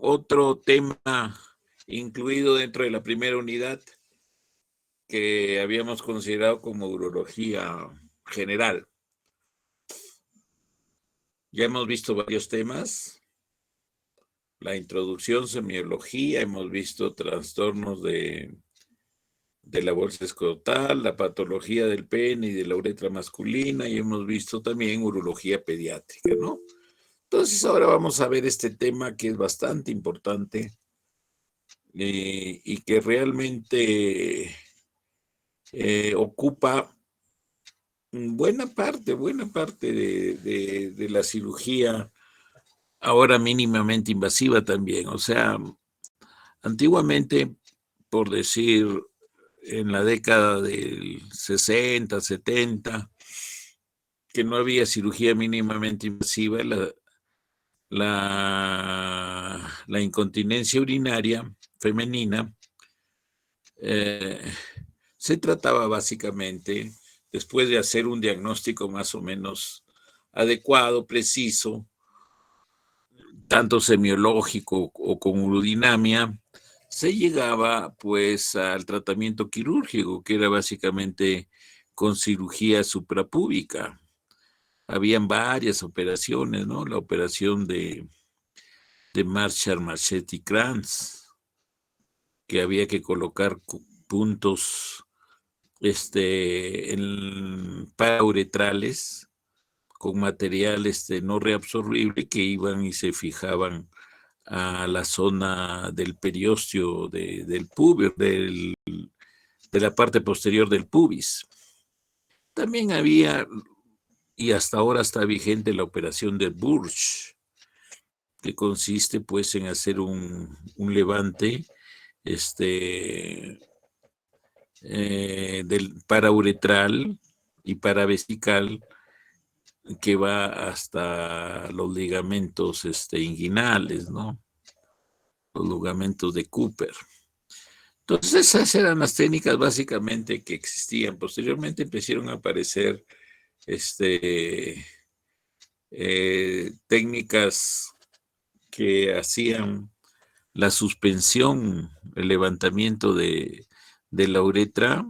otro tema incluido dentro de la primera unidad que habíamos considerado como urología general. Ya hemos visto varios temas, la introducción, semiología, hemos visto trastornos de la bolsa escrotal, la patología del pene y de la uretra masculina, y hemos visto también urología pediátrica, ¿no? Entonces ahora vamos a ver este tema que es bastante importante y que realmente ocupa buena parte de la cirugía ahora mínimamente invasiva también. O sea, antiguamente, por decir, en la década del 60, 70, que no había cirugía mínimamente invasiva, la incontinencia urinaria femenina se trataba básicamente, después de hacer un diagnóstico más o menos adecuado, preciso, tanto semiológico o con urodinamia, se llegaba pues al tratamiento quirúrgico, que era básicamente con cirugía suprapúbica. Habían varias operaciones, ¿no? La operación de Marshall-Marchetti-Kranz, que había que colocar puntos parauretrales con material no reabsorbible que iban y se fijaban a la zona del periósteo del pubis, de la parte posterior del pubis. También había, y hasta ahora está vigente, la operación de Burch, que consiste pues en hacer un levante del parauretral y paravesical que va hasta los ligamentos inguinales, ¿no? Los ligamentos de Cooper. Entonces esas eran las técnicas básicamente que existían. Posteriormente empezaron a aparecer técnicas que hacían la suspensión, el levantamiento de la uretra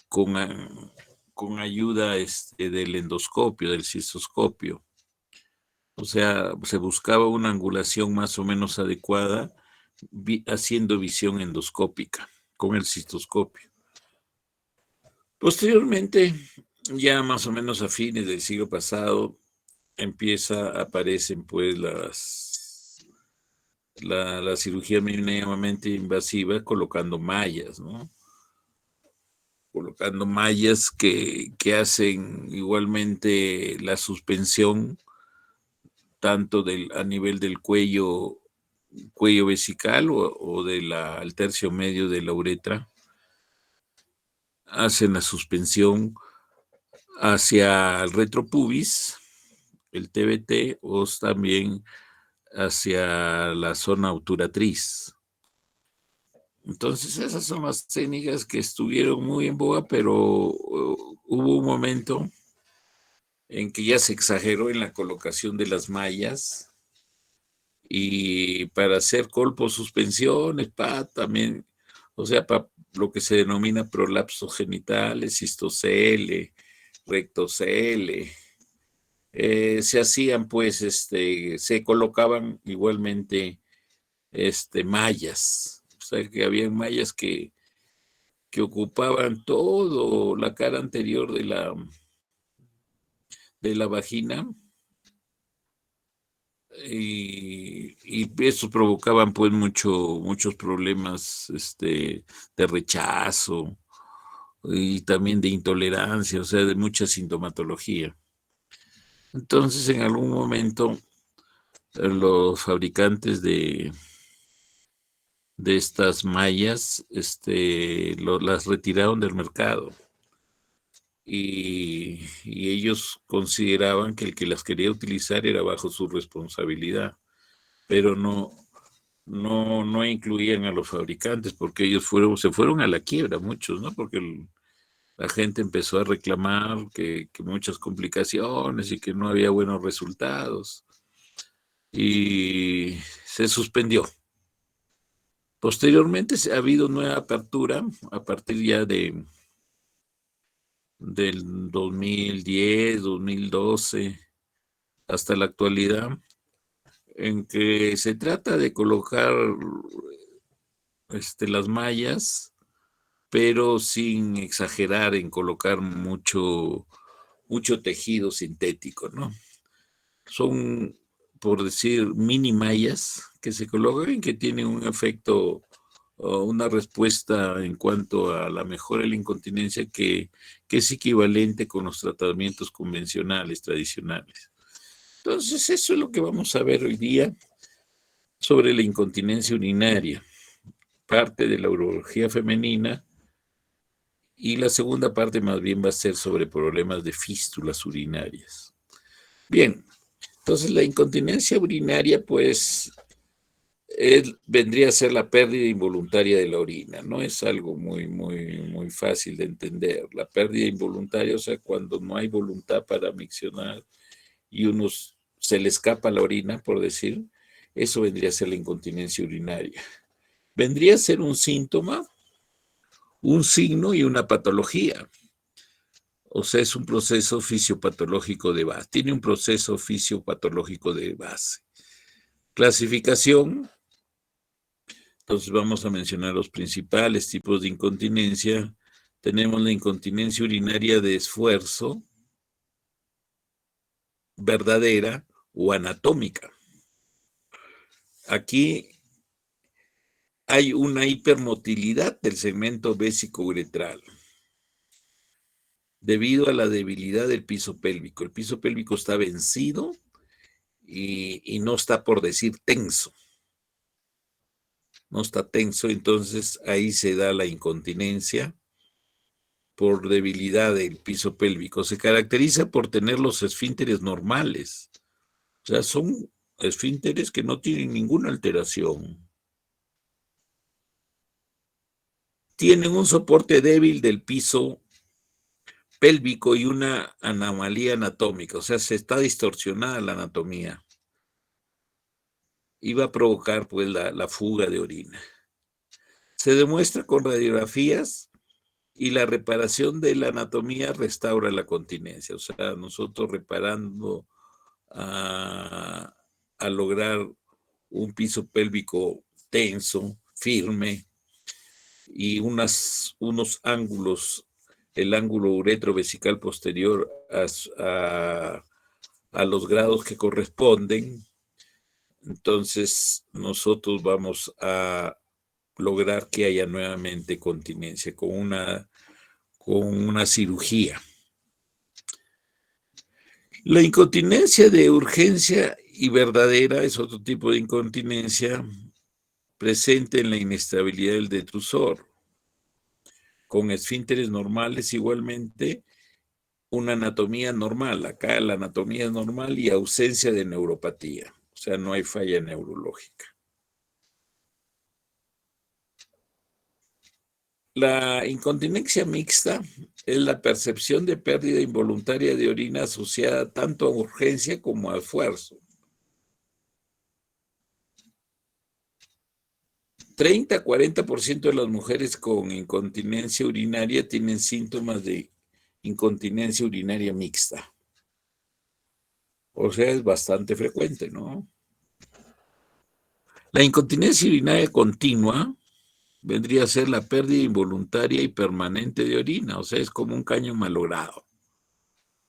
con ayuda del endoscopio, del cistoscopio. O sea, se buscaba una angulación más o menos adecuada haciendo visión endoscópica con el cistoscopio. Posteriormente, ya más o menos a fines del siglo pasado, aparecen pues la cirugía mínimamente invasiva colocando mallas, ¿no? Colocando mallas que hacen igualmente la suspensión tanto a nivel del cuello vesical o al tercio medio de la uretra. Hacen la suspensión hacia el retropubis, el TBT, o también hacia la zona obturatriz. Entonces esas son las técnicas que estuvieron muy en boga, pero hubo un momento en que ya se exageró en la colocación de las mallas y para hacer colposuspensiones, también, o sea, para lo que se denomina prolapsos genitales, cistocele, rectocele, se hacían pues, se colocaban igualmente mallas, o sea, que habían mallas que ocupaban todo la cara anterior de la vagina y eso provocaban pues muchos problemas de rechazo y también de intolerancia, o sea, de mucha sintomatología. Entonces, en algún momento, los fabricantes de estas mallas las retiraron del mercado. Y ellos consideraban que el que las quería utilizar era bajo su responsabilidad, pero no incluían a los fabricantes porque ellos se fueron a la quiebra, muchos, ¿no? Porque la gente empezó a reclamar que muchas complicaciones y que no había buenos resultados y se suspendió. Posteriormente ha habido nueva apertura a partir ya del 2010, 2012, hasta la actualidad, en que se trata de colocar las mallas, pero sin exagerar en colocar mucho tejido sintético, ¿no? Son, por decir, mini mallas que se colocan, que tienen un efecto o una respuesta en cuanto a la mejora de la incontinencia que es equivalente con los tratamientos convencionales, tradicionales. Entonces, eso es lo que vamos a ver hoy día sobre la incontinencia urinaria, parte de la urología femenina, y la segunda parte más bien va a ser sobre problemas de fístulas urinarias. Bien, entonces la incontinencia urinaria, pues, vendría a ser la pérdida involuntaria de la orina. No es algo muy fácil de entender. La pérdida involuntaria, o sea, cuando no hay voluntad para miccionar y se le escapa la orina, por decir, eso vendría a ser la incontinencia urinaria. Vendría a ser un síntoma, un signo y una patología. O sea, es un proceso fisiopatológico de base. Tiene un proceso fisiopatológico de base. Clasificación. Entonces vamos a mencionar los principales tipos de incontinencia. Tenemos la incontinencia urinaria de esfuerzo, verdadera o anatómica. Aquí hay una hipermotilidad del segmento vésico-uretral debido a la debilidad del piso pélvico. El piso pélvico está vencido y no está, por decir, tenso. No está tenso, entonces ahí se da la incontinencia por debilidad del piso pélvico. Se caracteriza por tener los esfínteres normales. O sea, son esfínteres que no tienen ninguna alteración. Tienen un soporte débil del piso pélvico y una anomalía anatómica. O sea, se está distorsionada la anatomía. Y va a provocar, pues, la fuga de orina. Se demuestra con radiografías y la reparación de la anatomía restaura la continencia. O sea, nosotros reparando a lograr un piso pélvico tenso, firme, y unos ángulos, el ángulo uretrovesical posterior a los grados que corresponden. Entonces, nosotros vamos a lograr que haya nuevamente continencia con una cirugía. La incontinencia de urgencia y verdadera es otro tipo de incontinencia presente en la inestabilidad del detrusor, con esfínteres normales igualmente, una anatomía normal. Acá la anatomía es normal y ausencia de neuropatía, o sea, no hay falla neurológica. La incontinencia mixta es la percepción de pérdida involuntaria de orina asociada tanto a urgencia como a esfuerzo. 30-40% de las mujeres con incontinencia urinaria tienen síntomas de incontinencia urinaria mixta. O sea, es bastante frecuente, ¿no? La incontinencia urinaria continua vendría a ser la pérdida involuntaria y permanente de orina. O sea, es como un caño malogrado.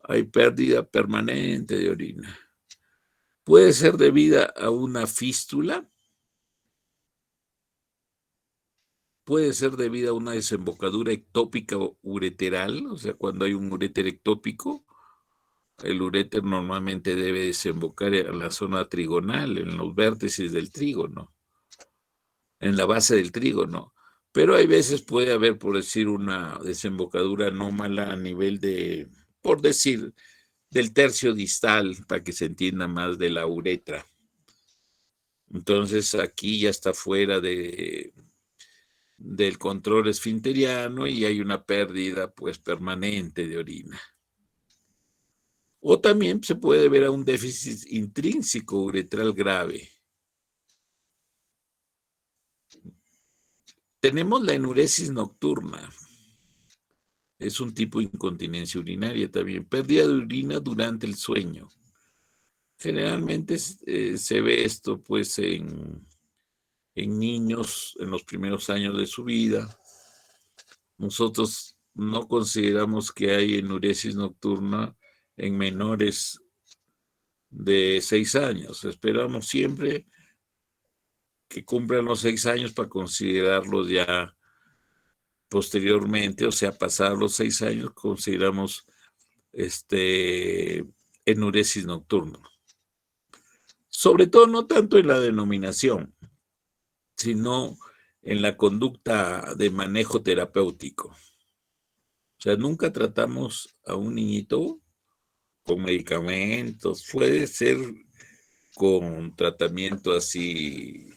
Hay pérdida permanente de orina. Puede ser debida a una fístula, puede ser debida a una desembocadura ectópica o ureteral, o sea, cuando hay un uréter ectópico, el uréter normalmente debe desembocar en la zona trigonal, en los vértices del trígono, en la base del trígono. Pero hay veces puede haber, por decir, una desembocadura anómala a nivel de, por decir, del tercio distal, para que se entienda más, de la uretra. Entonces aquí ya está fuera del control esfinteriano y hay una pérdida, pues, permanente de orina. O también se puede ver a un déficit intrínseco uretral grave. Tenemos la enuresis nocturna. Es un tipo de incontinencia urinaria también. Pérdida de orina durante el sueño. Generalmente se ve esto pues en niños en los primeros años de su vida. Nosotros no consideramos que hay enuresis nocturna en menores de 6 años. Esperamos siempre que cumplan los 6 años para considerarlos ya posteriormente, o sea, pasados los 6 años, consideramos enuresis nocturna. Sobre todo no tanto en la denominación, sino en la conducta de manejo terapéutico. O sea, nunca tratamos a un niñito con medicamentos, puede ser con tratamiento así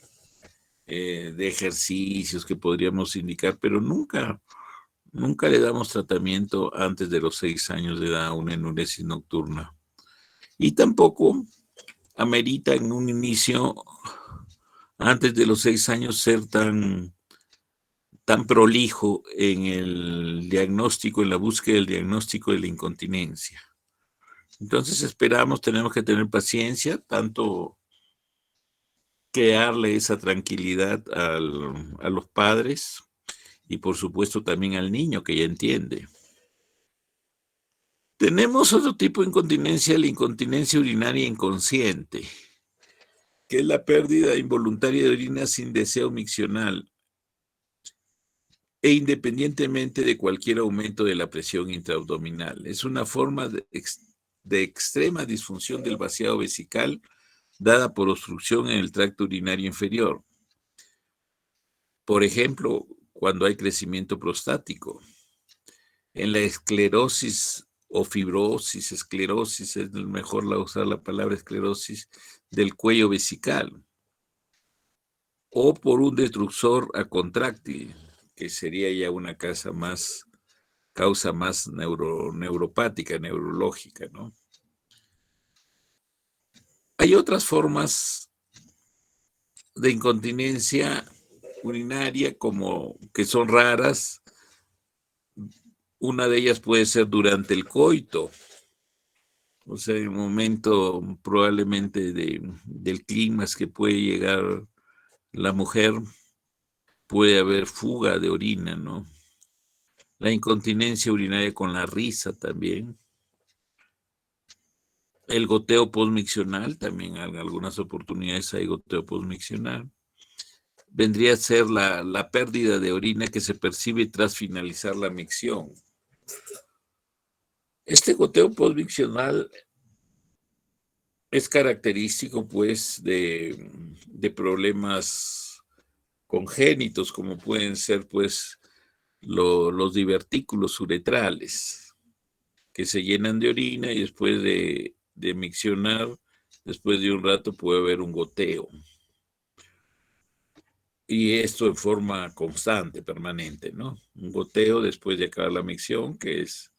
de ejercicios que podríamos indicar, pero nunca le damos tratamiento antes de los 6 años de edad a una enuresis nocturna. Y tampoco amerita en un inicio, antes de los 6 años, ser tan prolijo en el diagnóstico, en la búsqueda del diagnóstico de la incontinencia. Entonces tenemos que tener paciencia, tanto que darle esa tranquilidad a los padres y por supuesto también al niño que ya entiende. Tenemos otro tipo de incontinencia, la incontinencia urinaria inconsciente, que es la pérdida involuntaria de orina sin deseo miccional e independientemente de cualquier aumento de la presión intraabdominal. Es una forma de extrema disfunción del vaciado vesical dada por obstrucción en el tracto urinario inferior. Por ejemplo, cuando hay crecimiento prostático. En la esclerosis o fibrosis, esclerosis, es mejor usar la palabra esclerosis, del cuello vesical. O por un destructor acontráctil, que sería ya una causa más neuropática, neurológica, ¿no? Hay otras formas de incontinencia urinaria como que son raras. Una de ellas puede ser durante el coito, o sea, en el momento probablemente del clímax que puede llegar la mujer, puede haber fuga de orina, ¿no? La incontinencia urinaria con la risa también. El goteo postmiccional, también en algunas oportunidades hay goteo postmiccional. Vendría a ser la pérdida de orina que se percibe tras finalizar la micción. Este goteo postmiccional es característico, pues, de problemas congénitos, como pueden ser, pues, los divertículos uretrales, que se llenan de orina y después de miccionar, después de un rato puede haber un goteo. Y esto en forma constante, permanente, ¿no? Un goteo después de acabar la micción, que es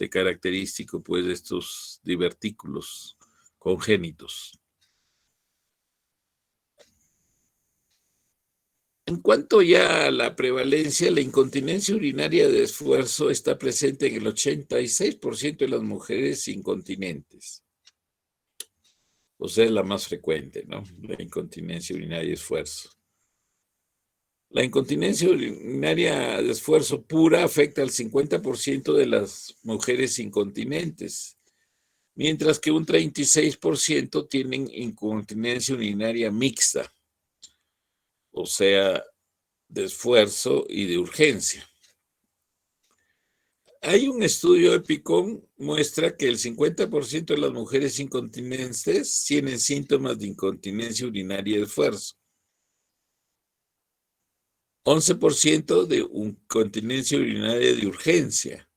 característico, pues, de estos divertículos congénitos. En cuanto ya a la prevalencia, la incontinencia urinaria de esfuerzo está presente en el 86% de las mujeres incontinentes. O sea, es la más frecuente, ¿no? La incontinencia urinaria de esfuerzo. La incontinencia urinaria de esfuerzo pura afecta al 50% de las mujeres incontinentes, mientras que un 36% tienen incontinencia urinaria mixta, o sea, de esfuerzo y de urgencia. Hay un estudio EPICOM muestra que el 50% de las mujeres incontinentes tienen síntomas de incontinencia urinaria de esfuerzo, 11% de incontinencia urinaria de urgencia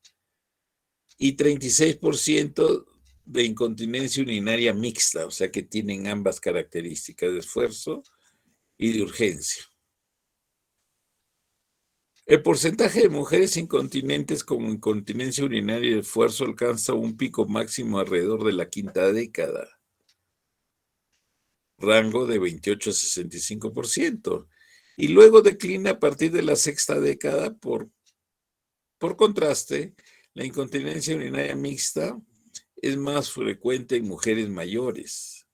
y 36% de incontinencia urinaria mixta, o sea que tienen ambas características de esfuerzo y de urgencia. El porcentaje de mujeres incontinentes con incontinencia urinaria de esfuerzo alcanza un pico máximo alrededor de la quinta década, rango de 28 a 65%, y luego declina a partir de la sexta década. Por contraste, la incontinencia urinaria mixta es más frecuente en mujeres mayores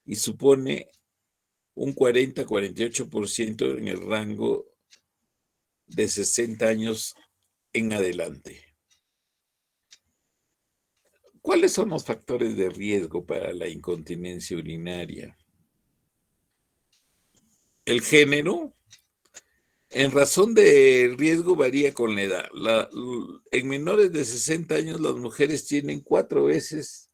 y supone un 40-48% en el rango de 60 años en adelante. ¿Cuáles son los factores de riesgo para la incontinencia urinaria? El género, en razón de riesgo, varía con la edad. En menores de 60 años, las mujeres tienen 4 veces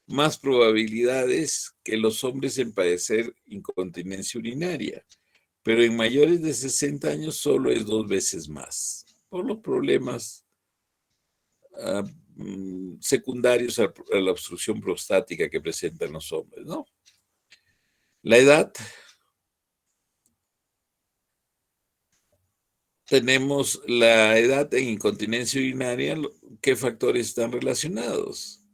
más probabilidades que los hombres en padecer incontinencia urinaria, pero en mayores de 60 años solo es 2 veces más, por los problemas secundarios a la obstrucción prostática que presentan los hombres, ¿no? La edad, tenemos la edad en incontinencia urinaria. ¿Qué factores están relacionados?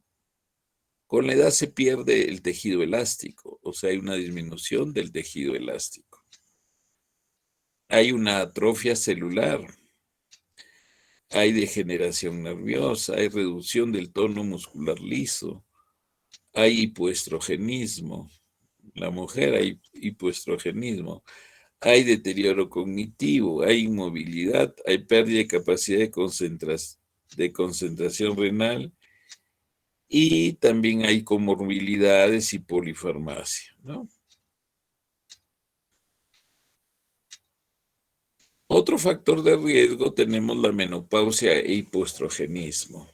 Con la edad se pierde el tejido elástico, o sea, hay una disminución del tejido elástico. Hay una atrofia celular, hay degeneración nerviosa, hay reducción del tono muscular liso, hay hipoestrogenismo. La mujer hay hipoestrogenismo, hay deterioro cognitivo, hay inmovilidad, hay pérdida de capacidad de concentración renal y también hay comorbilidades y polifarmacia, ¿no? Otro factor de riesgo tenemos la menopausia e hipoestrogenismo.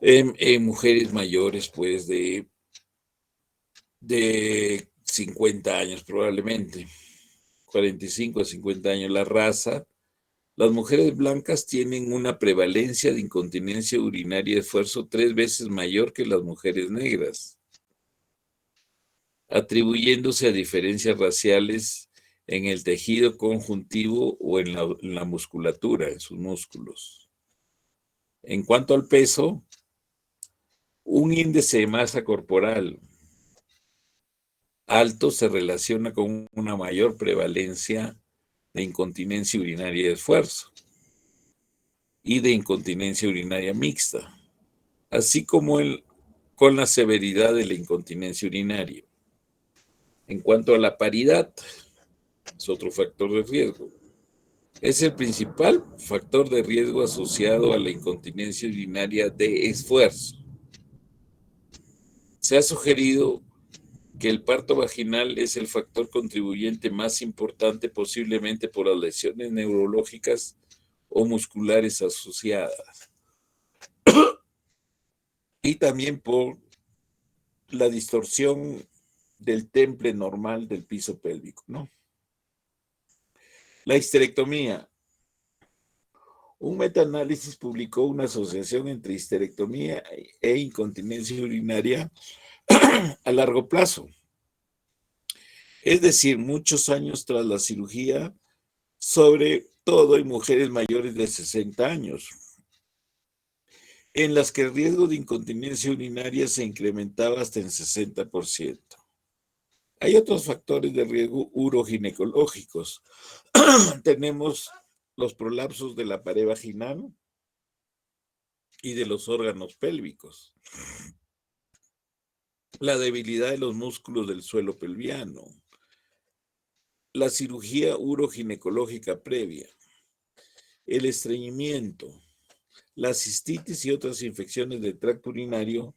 En mujeres mayores, pues, de 50 años probablemente, 45 a 50 años, la raza. Las mujeres blancas tienen una prevalencia de incontinencia urinaria de esfuerzo 3 veces mayor que las mujeres negras, atribuyéndose a diferencias raciales en el tejido conjuntivo o en la musculatura, en sus músculos. En cuanto al peso, un índice de masa corporal alto se relaciona con una mayor prevalencia de incontinencia urinaria de esfuerzo y de incontinencia urinaria mixta, así como con la severidad de la incontinencia urinaria. En cuanto a la paridad, es otro factor de riesgo. Es el principal factor de riesgo asociado a la incontinencia urinaria de esfuerzo. Se ha sugerido que el parto vaginal es el factor contribuyente más importante, posiblemente por las lesiones neurológicas o musculares asociadas, y también por la distorsión del temple normal del piso pélvico, ¿no? La histerectomía. Un metaanálisis publicó una asociación entre histerectomía e incontinencia urinaria a largo plazo. Es decir, muchos años tras la cirugía, sobre todo en mujeres mayores de 60 años, en las que el riesgo de incontinencia urinaria se incrementaba hasta en 60%. Hay otros factores de riesgo uroginecológicos. Tenemos los prolapsos de la pared vaginal y de los órganos pélvicos, la debilidad de los músculos del suelo pelviano, la cirugía uroginecológica previa, el estreñimiento, la cistitis y otras infecciones del tracto urinario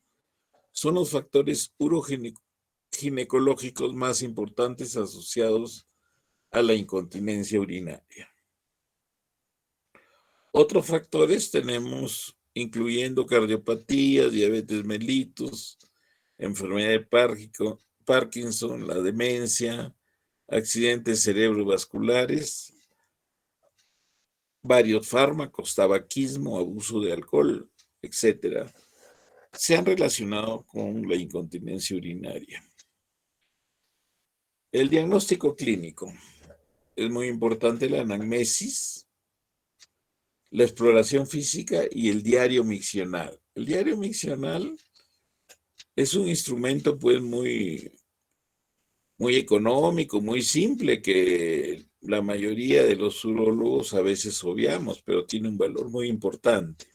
son los factores uroginecológicos más importantes asociados a la incontinencia urinaria. Otros factores tenemos, incluyendo cardiopatías, diabetes mellitus, enfermedad de Parkinson, la demencia, accidentes cerebrovasculares, varios fármacos, tabaquismo, abuso de alcohol, etcétera, se han relacionado con la incontinencia urinaria. El diagnóstico clínico. Es muy importante la anamnesis, la exploración física y el diario miccional. El diario miccional es un instrumento pues muy muy económico, muy simple, que la mayoría de los urólogos a veces obviamos, pero tiene un valor muy importante.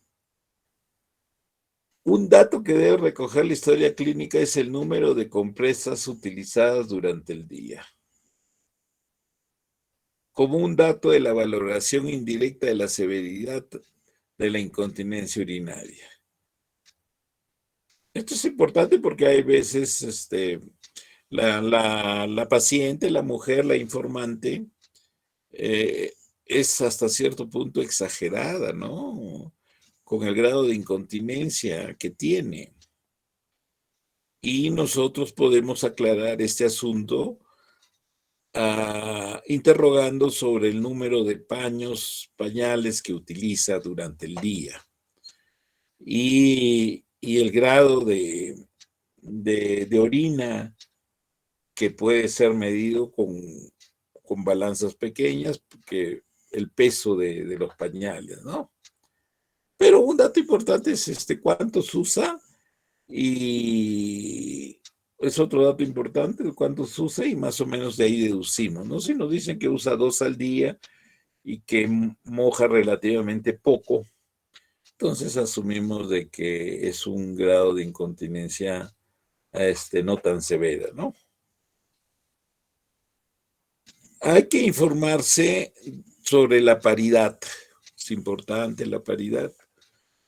Un dato que debe recoger la historia clínica es el número de compresas utilizadas durante el día, como un dato de la valoración indirecta de la severidad de la incontinencia urinaria. Esto es importante porque hay veces la paciente, la mujer, la informante, eh, es hasta cierto punto exagerada, ¿no? Con el grado de incontinencia que tiene. Y nosotros podemos aclarar este asunto interrogando sobre el número de pañales que utiliza durante el día y el grado de orina que puede ser medido con balanzas pequeñas, porque el peso de los pañales, ¿no? Pero un dato importante es cuántos usa y es otro dato importante de cuántos usa y más o menos de ahí deducimos, ¿no? Si nos dicen que usa 2 al día y que moja relativamente poco, entonces asumimos de que es un grado de incontinencia no tan severa, ¿no? Hay que informarse sobre la paridad. Es importante la paridad.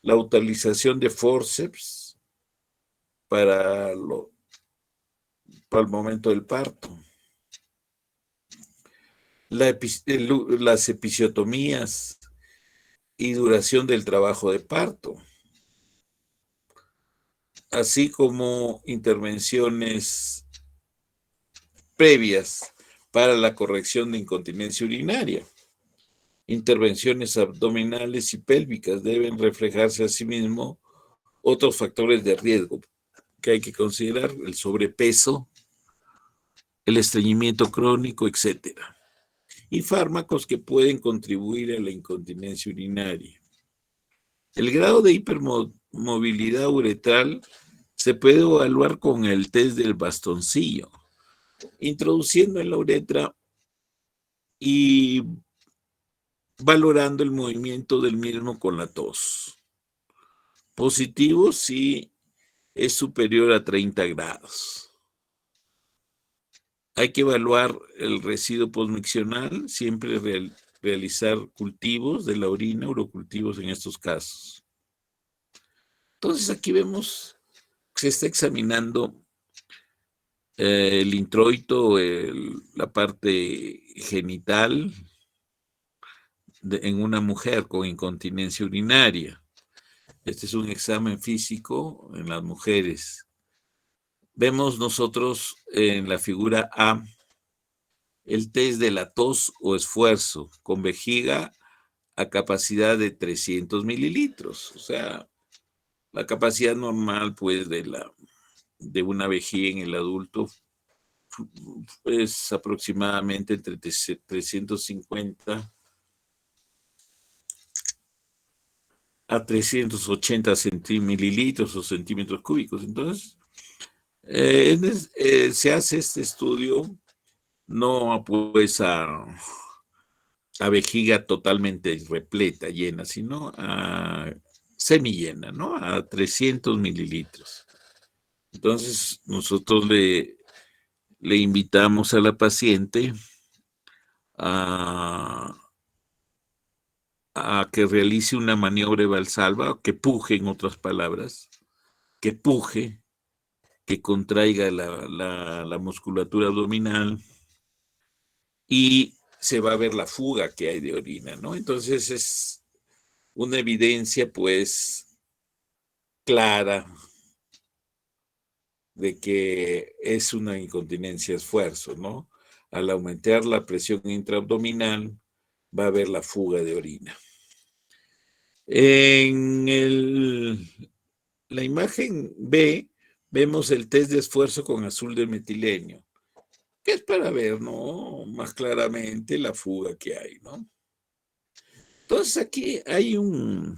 La utilización de forceps para, para el momento del parto. Las episiotomías y duración del trabajo de parto, así como intervenciones previas para la corrección de incontinencia urinaria. Intervenciones abdominales y pélvicas deben reflejarse asimismo otros factores de riesgo que hay que considerar, el sobrepeso, el estreñimiento crónico, etcétera, y fármacos que pueden contribuir a la incontinencia urinaria. El grado de hipermovilidad uretral se puede evaluar con el test del bastoncillo, introduciendo en la uretra y valorando el movimiento del mismo con la tos. Positivo si es superior a 30 grados. Hay que evaluar el residuo postmiccional, siempre realizar cultivos de la orina, urocultivos en estos casos. Entonces aquí vemos que se está examinando el introito, la parte genital en una mujer con incontinencia urinaria. Este es un examen físico en las mujeres. Vemos nosotros en la figura A el test de la tos o esfuerzo con vejiga a capacidad de 300 mililitros. O sea, la capacidad normal, pues, de una vejiga en el adulto es aproximadamente entre 350 a 380 mililitros o centímetros cúbicos. Entonces, se hace este estudio no pues a vejiga totalmente repleta, llena, sino a semillena, ¿no? A 300 mililitros. Entonces, nosotros le invitamos a la paciente a, a que realice una maniobra de Valsalva, que puje, en otras palabras, que puje, que contraiga la musculatura abdominal y se va a ver la fuga que hay de orina, ¿no? Entonces es una evidencia, pues, clara de que es una incontinencia esfuerzo, ¿no? Al aumentar la presión intraabdominal, va a haber la fuga de orina. La imagen B, vemos el test de esfuerzo con azul de metileno, que es para ver, ¿no? Más claramente la fuga que hay, ¿no? Entonces aquí hay una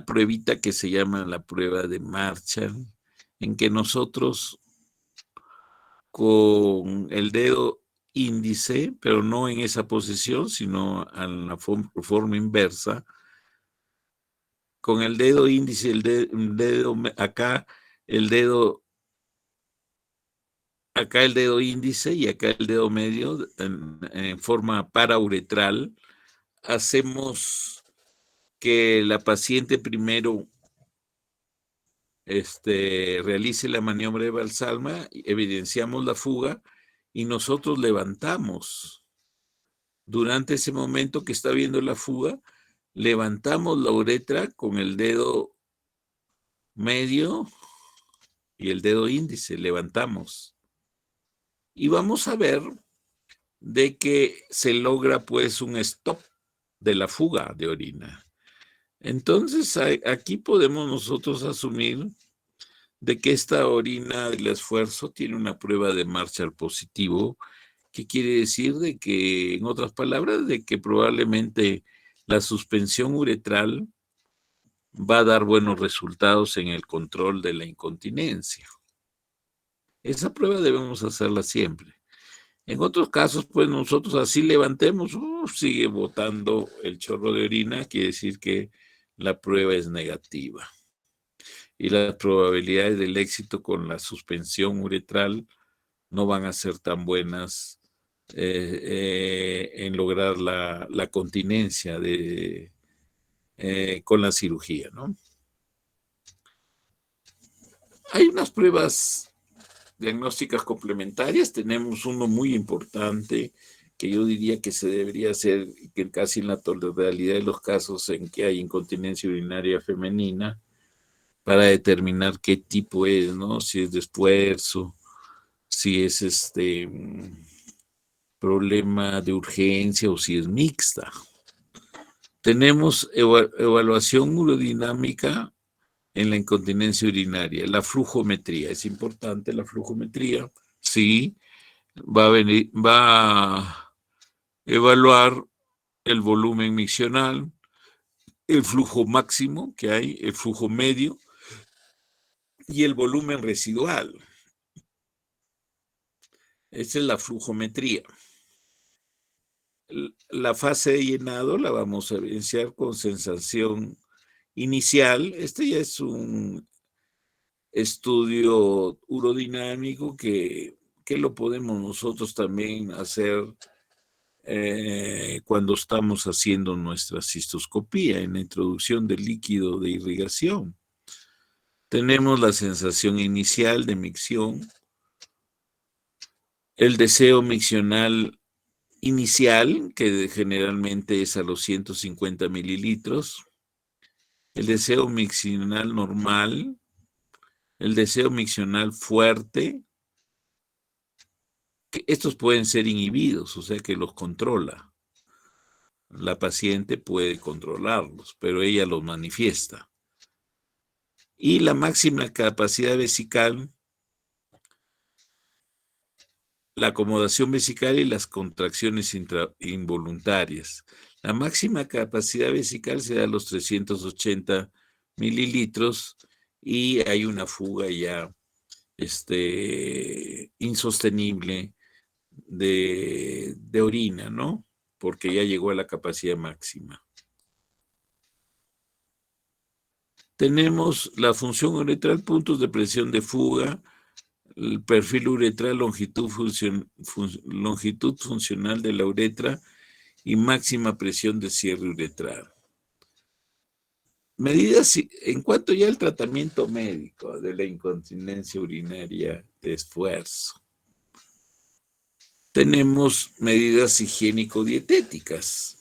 pruebita que se llama la prueba de Marshall, en que nosotros con el dedo índice, pero no en esa posición, sino en la forma inversa. Con el dedo índice, acá, el dedo índice y acá el dedo medio en forma parauretral. Hacemos que la paciente primero realice la maniobra de Valsalva, evidenciamos la fuga y nosotros levantamos. Durante ese momento que está viendo la fuga, levantamos la uretra con el dedo medio y el dedo índice, levantamos. Y vamos a ver de que se logra pues un stop de la fuga de orina. Entonces aquí podemos nosotros asumir de que esta orina del esfuerzo tiene una prueba de Marshall positivo, que quiere decir de que, en otras palabras, de que probablemente la suspensión uretral va a dar buenos resultados en el control de la incontinencia. Esa prueba debemos hacerla siempre. En otros casos, pues nosotros así levantemos, sigue botando el chorro de orina, quiere decir que la prueba es negativa. Y las probabilidades del éxito con la suspensión uretral no van a ser tan buenas en lograr la continencia con la cirugía, ¿no? Hay unas pruebas diagnósticas complementarias. Tenemos uno muy importante que yo diría que se debería hacer, que casi en la totalidad de los casos en que hay incontinencia urinaria femenina, para determinar qué tipo es, ¿no? Si es de esfuerzo, si es problema de urgencia o si es mixta. Tenemos evaluación urodinámica en la incontinencia urinaria, la flujometría. Es importante la flujometría, sí, va a evaluar el volumen miccional, el flujo máximo que hay, el flujo medio y el volumen residual. Esa es la flujometría. La fase de llenado la vamos a evidenciar con sensación inicial. Este ya es un estudio urodinámico que lo podemos nosotros también hacer cuando estamos haciendo nuestra cistoscopía en la introducción del líquido de irrigación. Tenemos la sensación inicial de micción, el deseo miccional inicial, que generalmente es a los 150 mililitros, el deseo miccional normal, el deseo miccional fuerte, que estos pueden ser inhibidos, o sea que los controla. La paciente puede controlarlos, pero ella los manifiesta. Y la máxima capacidad vesical, la acomodación vesical y las contracciones involuntarias. La máxima capacidad vesical se da a los 380 mililitros y hay una fuga ya insostenible de orina, ¿no? Porque ya llegó a la capacidad máxima. Tenemos la función uretral, puntos de presión de fuga, el perfil uretral, longitud funcional de la uretra y máxima presión de cierre uretral. Medidas en cuanto ya al tratamiento médico de la incontinencia urinaria de esfuerzo. Tenemos medidas higiénico-dietéticas.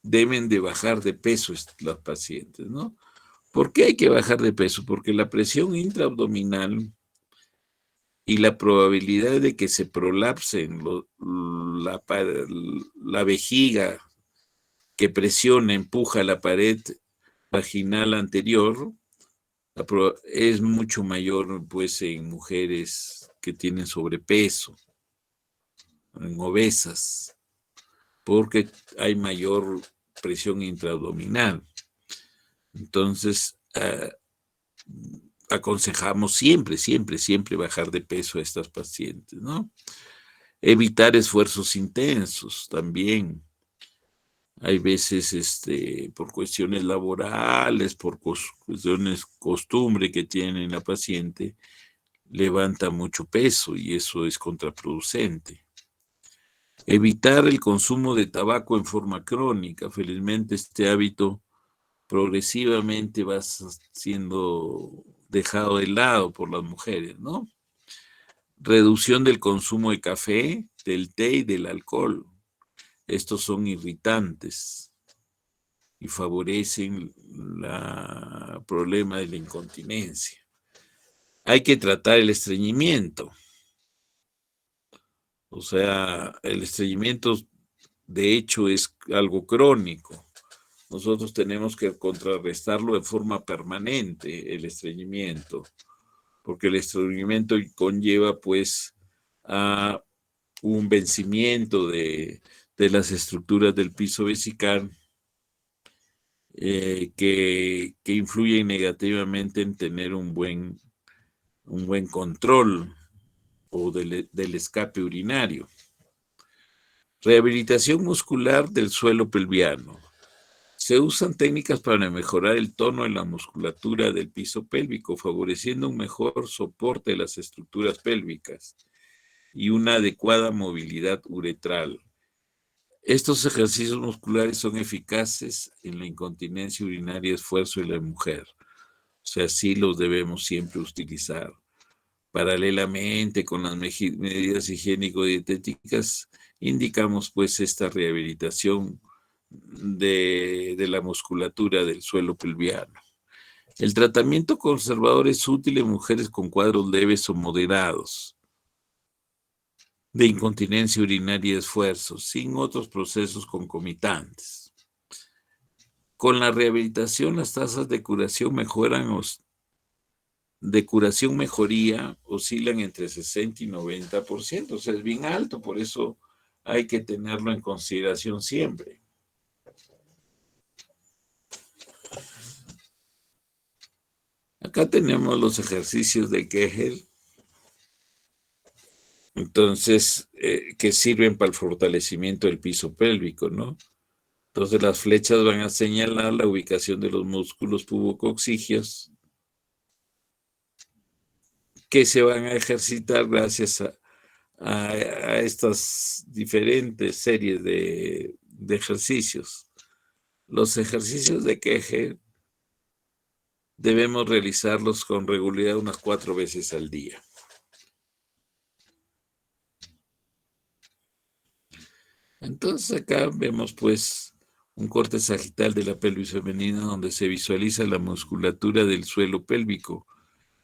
Deben de bajar de peso los pacientes, ¿no? ¿Por qué hay que bajar de peso? Porque la presión intraabdominal y la probabilidad de que se prolapsen la vejiga que presiona, empuja la pared vaginal anterior, es mucho mayor pues en mujeres que tienen sobrepeso, en obesas, porque hay mayor presión intraabdominal. Entonces, aconsejamos siempre, siempre, siempre bajar de peso a estas pacientes, ¿no? Evitar esfuerzos intensos también. Hay veces, por cuestiones laborales, por cuestiones costumbre que tiene la paciente, levanta mucho peso y eso es contraproducente. Evitar el consumo de tabaco en forma crónica. Felizmente este hábito progresivamente va siendo dejado de lado por las mujeres, ¿no? Reducción del consumo de café, del té y del alcohol. Estos son irritantes y favorecen el problema de la incontinencia. Hay que tratar el estreñimiento. O sea, el estreñimiento de hecho es algo crónico. Nosotros tenemos que contrarrestarlo de forma permanente, el estreñimiento, porque el estreñimiento conlleva pues a un vencimiento de las estructuras del piso vesical que influyen negativamente en tener un buen control o del escape urinario. Rehabilitación muscular del suelo pelviano. Se usan técnicas para mejorar el tono en la musculatura del piso pélvico, favoreciendo un mejor soporte de las estructuras pélvicas y una adecuada movilidad uretral. Estos ejercicios musculares son eficaces en la incontinencia urinaria de esfuerzo en la mujer. O sea, sí los debemos siempre utilizar. Paralelamente con las medidas higiénico-dietéticas, indicamos pues esta rehabilitación de la musculatura del suelo pelviano. El tratamiento conservador es útil en mujeres con cuadros leves o moderados de incontinencia urinaria y esfuerzo, sin otros procesos concomitantes. Con la rehabilitación, las tasas de curación mejoría oscilan entre 60 y 90%, o sea, es bien alto, por eso hay que tenerlo en consideración siempre. Acá tenemos los ejercicios de Kegel, entonces, que sirven para el fortalecimiento del piso pélvico, ¿no? Entonces las flechas van a señalar la ubicación de los músculos pubococcígeos que se van a ejercitar gracias a estas diferentes series de ejercicios. Los ejercicios de Kegel debemos realizarlos con regularidad unas 4 veces al día. Entonces acá vemos pues un corte sagital de la pelvis femenina donde se visualiza la musculatura del suelo pélvico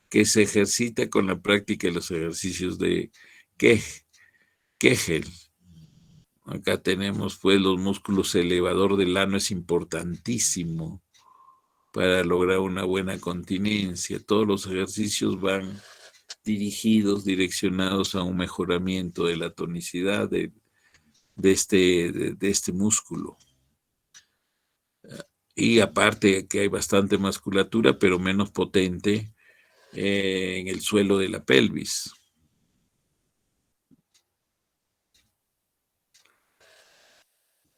que se ejercita con la práctica de los ejercicios de Kegel. Acá tenemos pues los músculos elevador del ano, es importantísimo para lograr una buena continencia. Todos los ejercicios van direccionados a un mejoramiento de la tonicidad de este músculo. Y aparte que hay bastante musculatura, pero menos potente en el suelo de la pelvis.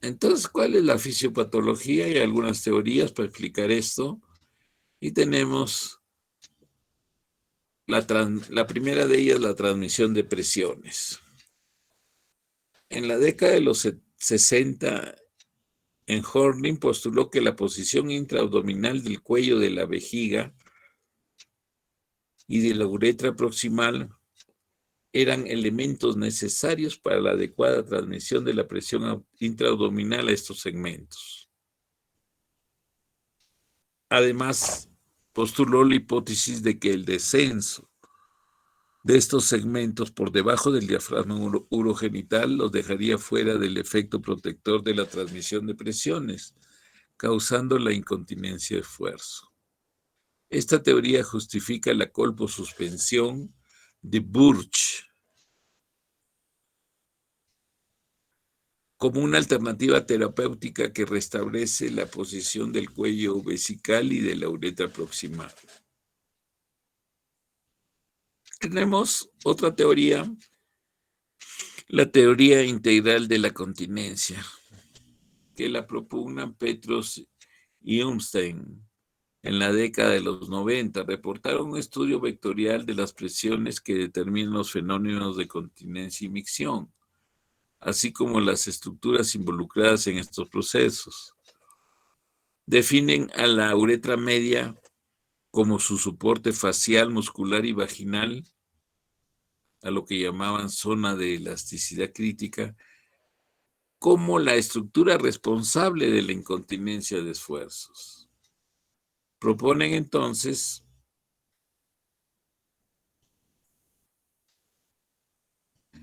Entonces, ¿cuál es la fisiopatología? Hay algunas teorías para explicar esto. Y tenemos la primera de ellas, la transmisión de presiones. En la década de los 60, en Horning postuló que la posición intraabdominal del cuello de la vejiga y de la uretra proximal eran elementos necesarios para la adecuada transmisión de la presión intraabdominal a estos segmentos. Además, postuló la hipótesis de que el descenso de estos segmentos por debajo del diafragma urogenital los dejaría fuera del efecto protector de la transmisión de presiones, causando la incontinencia de esfuerzo. Esta teoría justifica la colposuspensión de Burch como una alternativa terapéutica que restablece la posición del cuello vesical y de la uretra proximal. Tenemos otra teoría, la teoría integral de la continencia, que la propugnan Petros y Umstein en la década de los 90. Reportaron un estudio vectorial de las presiones que determinan los fenómenos de continencia y micción, así como las estructuras involucradas en estos procesos. Definen a la uretra media como su soporte facial, muscular y vaginal, a lo que llamaban zona de elasticidad crítica, como la estructura responsable de la incontinencia de esfuerzos. Proponen entonces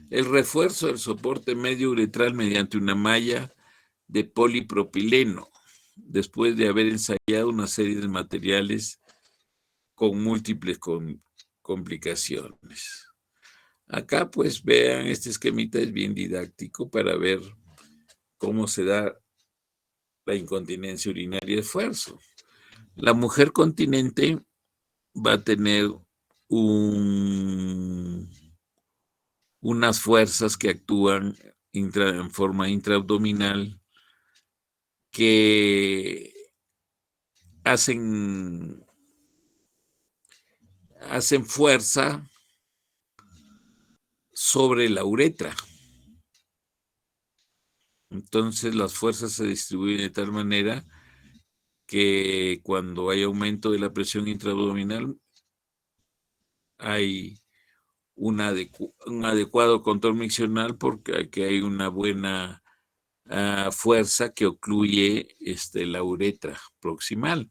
el refuerzo del soporte medio uretral mediante una malla de polipropileno, después de haber ensayado una serie de materiales con múltiples complicaciones. Acá pues vean, este esquemita es bien didáctico para ver cómo se da la incontinencia urinaria de esfuerzo. La mujer continente va a tener unas fuerzas que actúan en forma intraabdominal que hacen fuerza sobre la uretra. Entonces las fuerzas se distribuyen de tal manera que cuando hay aumento de la presión intraabdominal hay un adecuado control miccional porque aquí hay una buena fuerza que ocluye la uretra proximal.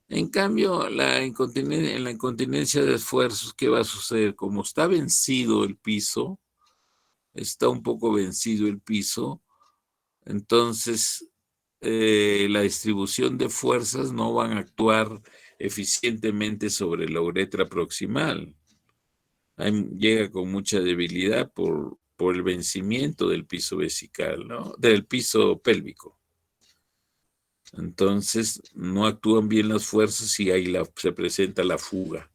En cambio, en la incontinencia de esfuerzos, ¿qué va a suceder? Como está vencido el piso, está un poco vencido el piso, entonces la distribución de fuerzas no van a actuar eficientemente sobre la uretra proximal. Llega con mucha debilidad por el vencimiento del piso vesical, ¿no? Del piso pélvico. Entonces, no actúan bien las fuerzas y ahí se presenta la fuga.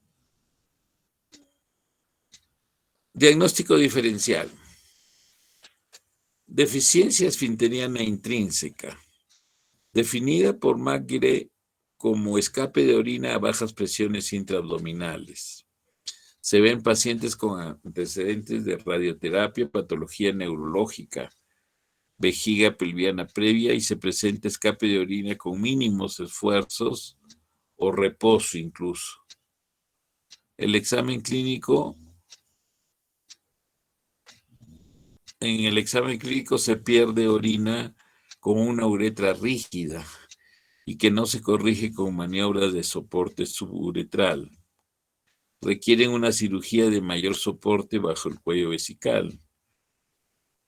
Diagnóstico diferencial. Deficiencia esfinteriana intrínseca, definida por Magre como escape de orina a bajas presiones intraabdominales. Se ven pacientes con antecedentes de radioterapia, patología neurológica, vejiga pelviana previa y se presenta escape de orina con mínimos esfuerzos o reposo incluso. El examen clínico, en el examen clínico se pierde orina con una uretra rígida y que no se corrige con maniobras de soporte suburetral. Requieren una cirugía de mayor soporte bajo el cuello vesical.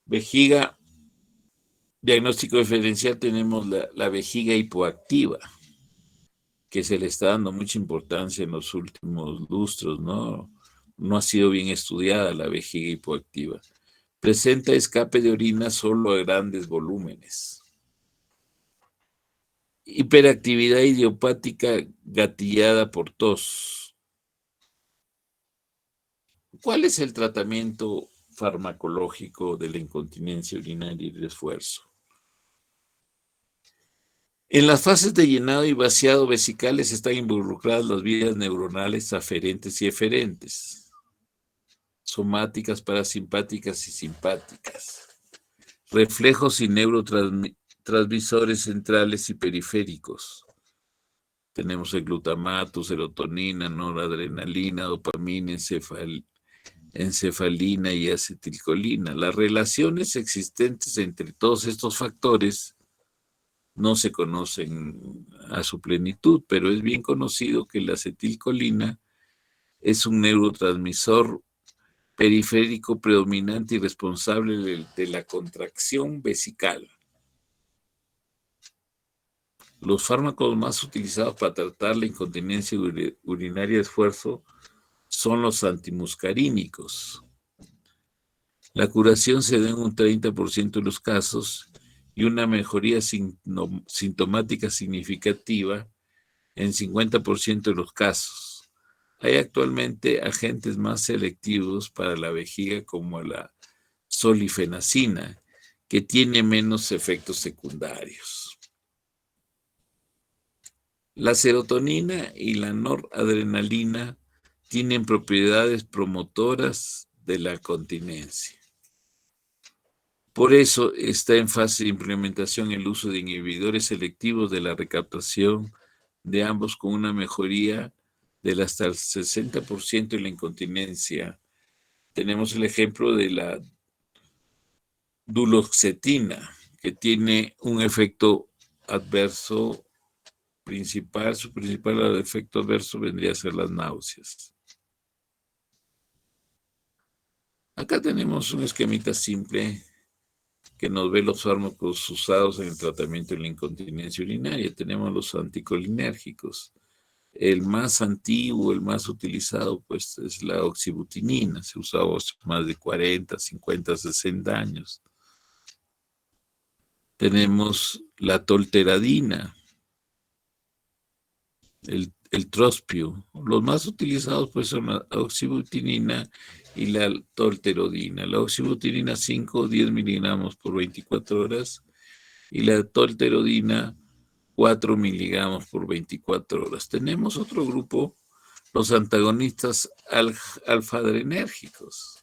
Vejiga, diagnóstico diferencial, tenemos la vejiga hipoactiva, que se le está dando mucha importancia en los últimos lustros, ¿no? No ha sido bien estudiada la vejiga hipoactiva. Presenta escape de orina solo a grandes volúmenes. Hiperactividad idiopática gatillada por tos. ¿Cuál es el tratamiento farmacológico de la incontinencia urinaria y de esfuerzo? En las fases de llenado y vaciado vesicales están involucradas las vías neuronales aferentes y eferentes, somáticas, parasimpáticas y simpáticas, reflejos y neurotransmisores centrales y periféricos. Tenemos el glutamato, serotonina, noradrenalina, dopamina, encefalina y acetilcolina. Las relaciones existentes entre todos estos factores no se conocen a su plenitud, pero es bien conocido que la acetilcolina es un neurotransmisor periférico predominante y responsable de la contracción vesical. Los fármacos más utilizados para tratar la incontinencia urinaria de esfuerzo son los antimuscarínicos. La curación se da en un 30% de los casos y una mejoría sintomática significativa en 50% de los casos, Hay actualmente agentes más selectivos para la vejiga como la solifenacina, que tiene menos efectos secundarios. La serotonina y la noradrenalina tienen propiedades promotoras de la continencia. Por eso está en fase de implementación el uso de inhibidores selectivos de la recaptación de ambos con una mejoría del hasta el 60% en la incontinencia. Tenemos el ejemplo de la duloxetina, que tiene un efecto adverso principal. Su principal efecto adverso vendría a ser las náuseas. Acá tenemos un esquemita simple que nos ve los fármacos usados en el tratamiento de la incontinencia urinaria. Tenemos los anticolinérgicos. El más antiguo, el más utilizado, pues es la oxibutinina. Se usaba hace más de 40, 50, 60 años. Tenemos la tolteradina, el trospio. Los más utilizados pues son la oxibutinina y la tolterodina. La oxibutinina 5 o 10 miligramos por 24 horas y la tolterodina 4 miligramos por 24 horas. Tenemos otro grupo, los antagonistas alfa-adrenérgicos.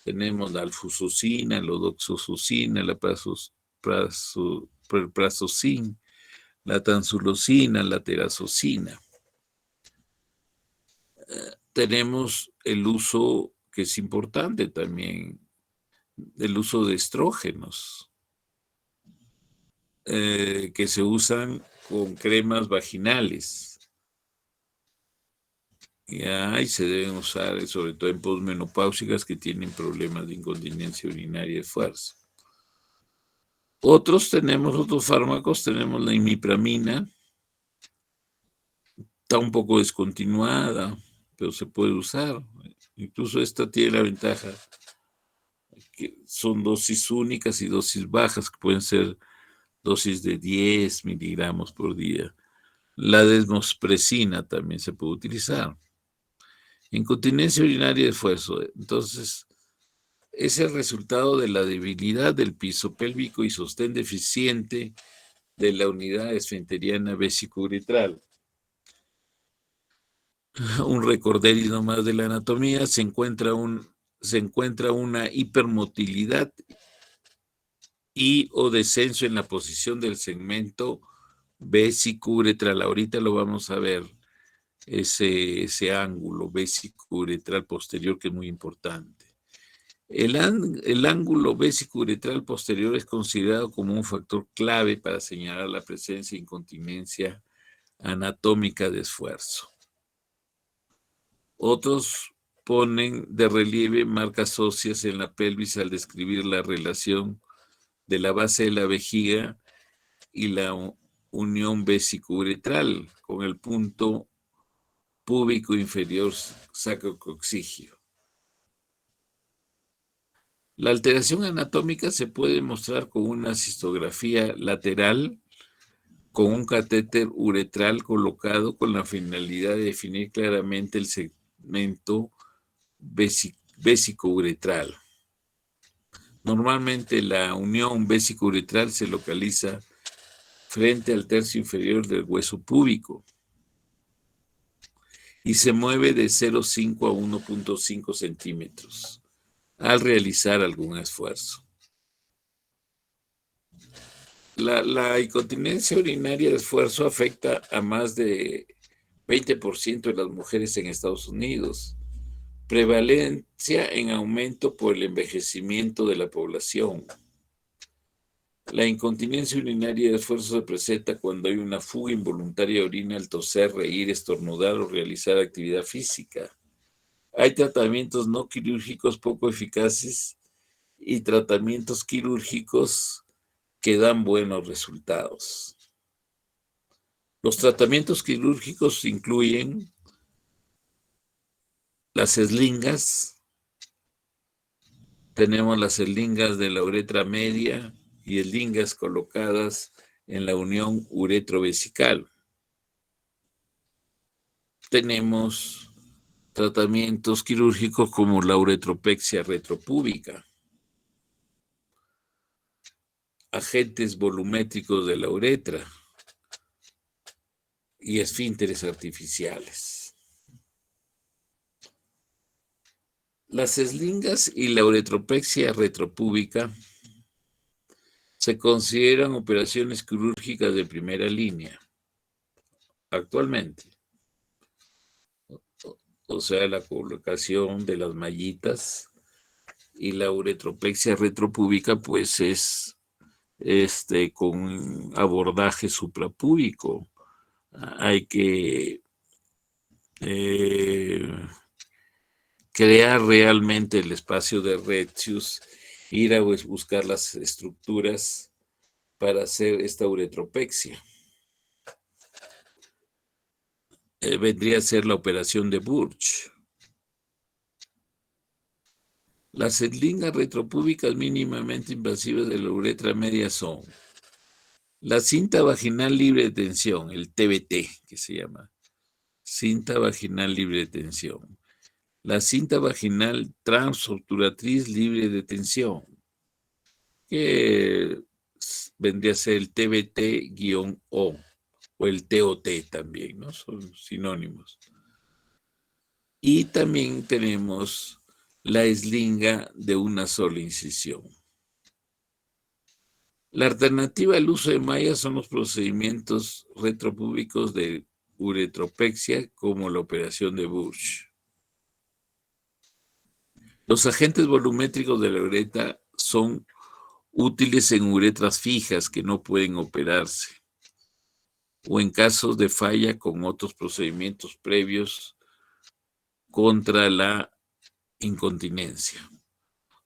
Tenemos la alfuzoxina, la doxoxosina, la prazosina, la tansulosina, la terazosina. Tenemos el uso, que es importante también, el uso de estrógenos, que se usan con cremas vaginales. Y se deben usar, sobre todo en posmenopáusicas que tienen problemas de incontinencia urinaria de fuerza. Tenemos otros fármacos, tenemos la imipramina, está un poco descontinuada, pero se puede usar. Incluso esta tiene la ventaja que son dosis únicas y dosis bajas, que pueden ser dosis de 10 miligramos por día. La desmopresina también se puede utilizar. Incontinencia urinaria de esfuerzo. Entonces, es el resultado de la debilidad del piso pélvico y sostén deficiente de la unidad esfenteriana vesicouretral. Un recorderis nomás de la anatomía, se encuentra una hipermotilidad y o descenso en la posición del segmento vesicouretral. Ahorita lo vamos a ver, ese ángulo vesicouretral posterior, que es muy importante. El ángulo vesicouretral posterior es considerado como un factor clave para señalar la presencia de incontinencia anatómica de esfuerzo. Otros ponen de relieve marcas óseas en la pelvis al describir la relación de la base de la vejiga y la unión vesicouretral con el punto púbico inferior sacrococcígeo. La alteración anatómica se puede mostrar con una cistografía lateral con un catéter uretral colocado con la finalidad de definir claramente el segmento vesicouretral. Normalmente la unión vesicouretral se localiza frente al tercio inferior del hueso púbico y se mueve de 0,5 a 1,5 centímetros al realizar algún esfuerzo. La incontinencia urinaria de esfuerzo afecta a más de 20% de las mujeres en Estados Unidos. Prevalencia en aumento por el envejecimiento de la población. La incontinencia urinaria de esfuerzo se presenta cuando hay una fuga involuntaria de orina al toser, reír, estornudar o realizar actividad física. Hay tratamientos no quirúrgicos poco eficaces y tratamientos quirúrgicos que dan buenos resultados. Los tratamientos quirúrgicos incluyen las eslingas. Tenemos las eslingas de la uretra media y eslingas colocadas en la unión uretrovesical. Tenemos tratamientos quirúrgicos como la uretropexia retropúbica, agentes volumétricos de la uretra y esfínteres artificiales. Las eslingas y la uretropexia retropúbica se consideran operaciones quirúrgicas de primera línea actualmente. O sea, la colocación de las mallitas y la uretropexia retropúbica, pues es con abordaje suprapúbico. Hay que crear realmente el espacio de Retzius, ir a buscar las estructuras para hacer esta uretropexia. Vendría a ser la operación de Burch. Las eslingas retropúbicas mínimamente invasivas de la uretra media son la cinta vaginal libre de tensión, el TBT, que se llama, cinta vaginal libre de tensión. La cinta vaginal transobturatriz libre de tensión, que vendría a ser el TBT-O o el TOT también, ¿no? Son sinónimos. Y también tenemos la eslinga de una sola incisión. La alternativa al uso de mallas son los procedimientos retropúbicos de uretropexia, como la operación de Burch. Los agentes volumétricos de la uretra son útiles en uretras fijas que no pueden operarse, o en casos de falla con otros procedimientos previos contra la incontinencia.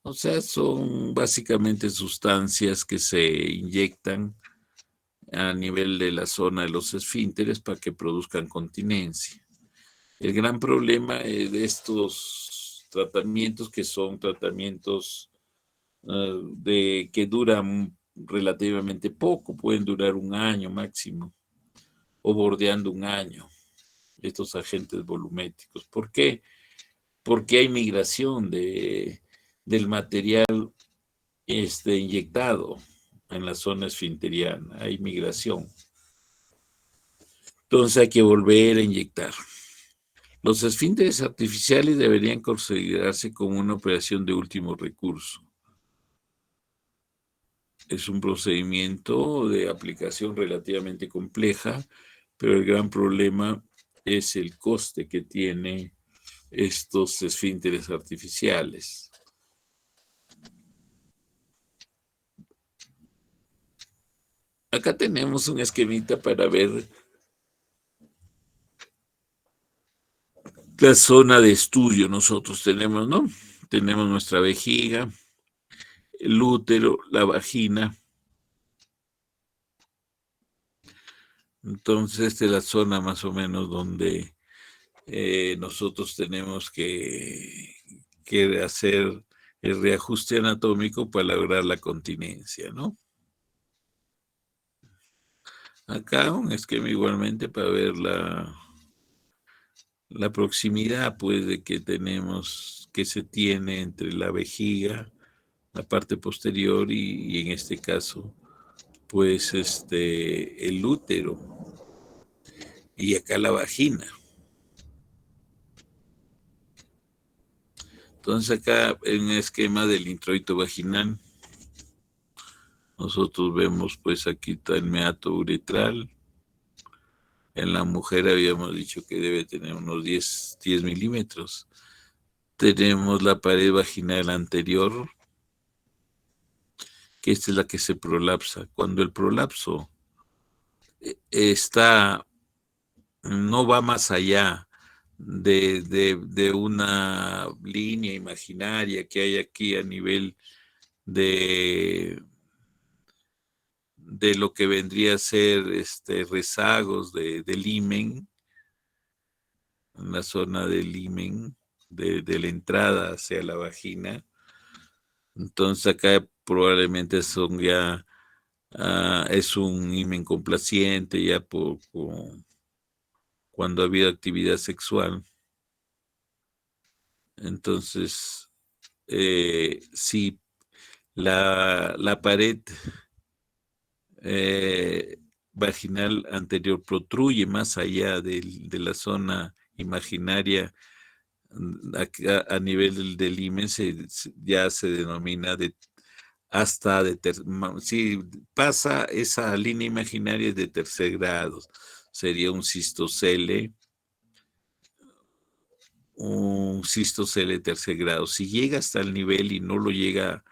O sea, son básicamente sustancias que se inyectan a nivel de la zona de los esfínteres para que produzcan continencia. El gran problema de estos tratamientos, que son tratamientos que duran relativamente poco, pueden durar un año máximo, o bordeando un año, estos agentes volumétricos. ¿Por qué? Porque hay migración del material inyectado en la zona esfinteriana, hay migración. Entonces hay que volver a inyectar. Los esfínteres artificiales deberían considerarse como una operación de último recurso. Es un procedimiento de aplicación relativamente compleja, pero el gran problema es el coste que tiene estos esfínteres artificiales. Acá tenemos un esquemita para ver la zona de estudio. Nosotros tenemos, ¿no? Tenemos nuestra vejiga, el útero, la vagina. Entonces, esta es la zona más o menos donde nosotros tenemos que hacer el reajuste anatómico para lograr la continencia, ¿no? Acá un esquema igualmente para ver la proximidad, pues, de que tenemos, que se tiene entre la vejiga, la parte posterior y en este caso, pues, el útero y acá la vagina. Entonces acá en el esquema del introito vaginal, nosotros vemos pues aquí está el meato uretral. En la mujer habíamos dicho que debe tener unos 10 milímetros. Tenemos la pared vaginal anterior, que esta es la que se prolapsa. Cuando el prolapso no va más allá de una línea imaginaria que hay aquí a nivel de lo que vendría a ser rezagos del himen, en la zona del himen, de la entrada hacia la vagina. Entonces acá probablemente son ya, es un himen complaciente ya cuando ha habido actividad sexual. Entonces, si la pared vaginal anterior protruye más allá de la zona imaginaria a nivel del himen, ya se denomina si pasa esa línea imaginaria de tercer grado, sería un cistocele tercer grado. Si llega hasta el nivel y no lo llega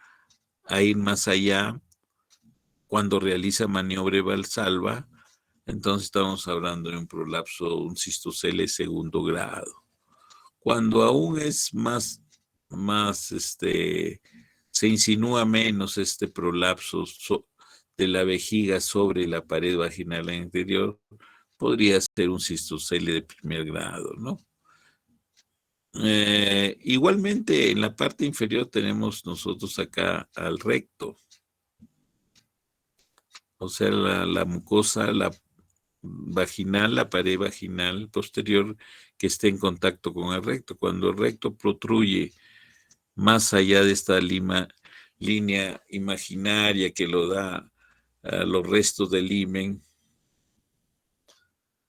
a ir más allá, cuando realiza maniobra Valsalva, entonces estamos hablando de un prolapso, un cistocele segundo grado. Cuando aún es se insinúa menos este prolapso de la vejiga sobre la pared vaginal anterior, podría ser un cistocele de primer grado, ¿no? Igualmente, en la parte inferior tenemos nosotros acá al recto, o sea, la mucosa, la vaginal, la pared vaginal posterior que esté en contacto con el recto. Cuando el recto protruye más allá de esta línea imaginaria que lo da a los restos del himen,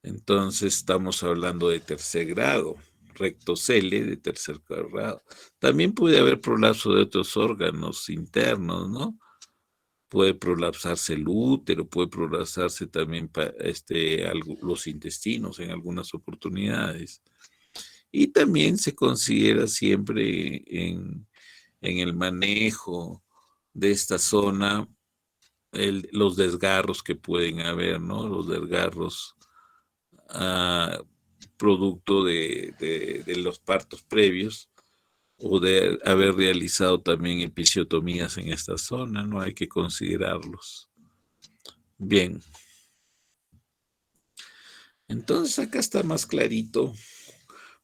entonces estamos hablando de tercer grado, rectocele de tercer grado. También puede haber prolapso de otros órganos internos, ¿no? Puede prolapsarse el útero, puede prolapsarse también los intestinos en algunas oportunidades. Y también se considera siempre en el manejo de esta zona los desgarros que pueden haber, ¿no? Los desgarros producto de los partos previos o de haber realizado también episiotomías en esta zona, ¿no? Hay que considerarlos. Bien. Entonces acá está más clarito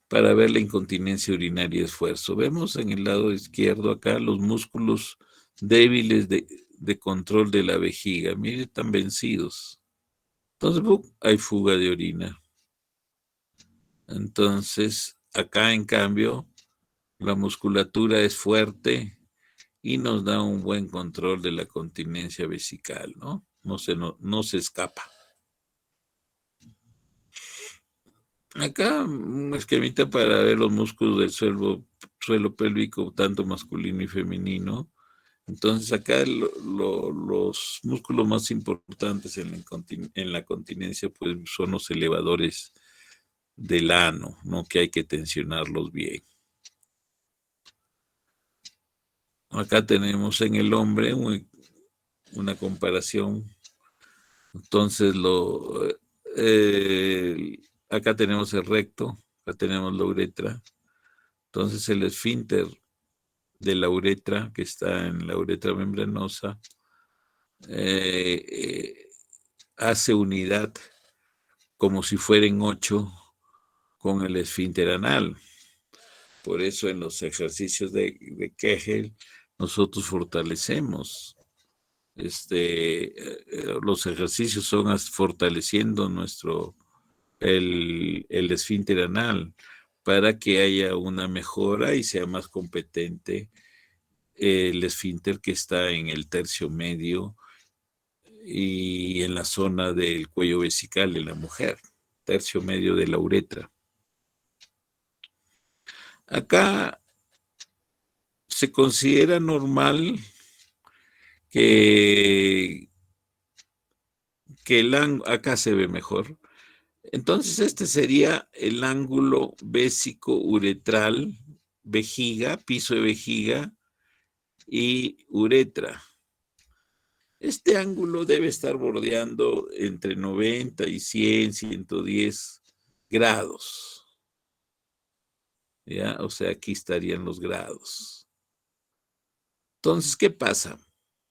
para ver la incontinencia urinaria y esfuerzo. Vemos en el lado izquierdo acá los músculos débiles de control de la vejiga. Mire, están vencidos. Entonces, hay fuga de orina. Entonces, acá en cambio, la musculatura es fuerte y nos da un buen control de la continencia vesical, ¿no? No se escapa. Acá un esquemita para ver los músculos del suelo pélvico, tanto masculino y femenino. Entonces acá los músculos más importantes en la continencia pues son los elevadores del ano, ¿no? Que hay que tensionarlos bien. Acá tenemos en el hombre una comparación. Entonces acá tenemos el recto, acá tenemos la uretra. Entonces el esfínter de la uretra, que está en la uretra membranosa, hace unidad como si fueran 8 con el esfínter anal. Por eso en los ejercicios de Kegel nosotros fortalecemos. Los ejercicios son fortaleciendo el esfínter anal para que haya una mejora y sea más competente el esfínter que está en el tercio medio y en la zona del cuello vesical de la mujer, tercio medio de la uretra. Acá se considera normal que acá se ve mejor. Entonces este sería el ángulo vésico uretral, vejiga, piso de vejiga y uretra. Este ángulo debe estar bordeando entre 90 y 100, 110 grados. ¿Ya? O sea, aquí estarían los grados. Entonces, ¿qué pasa?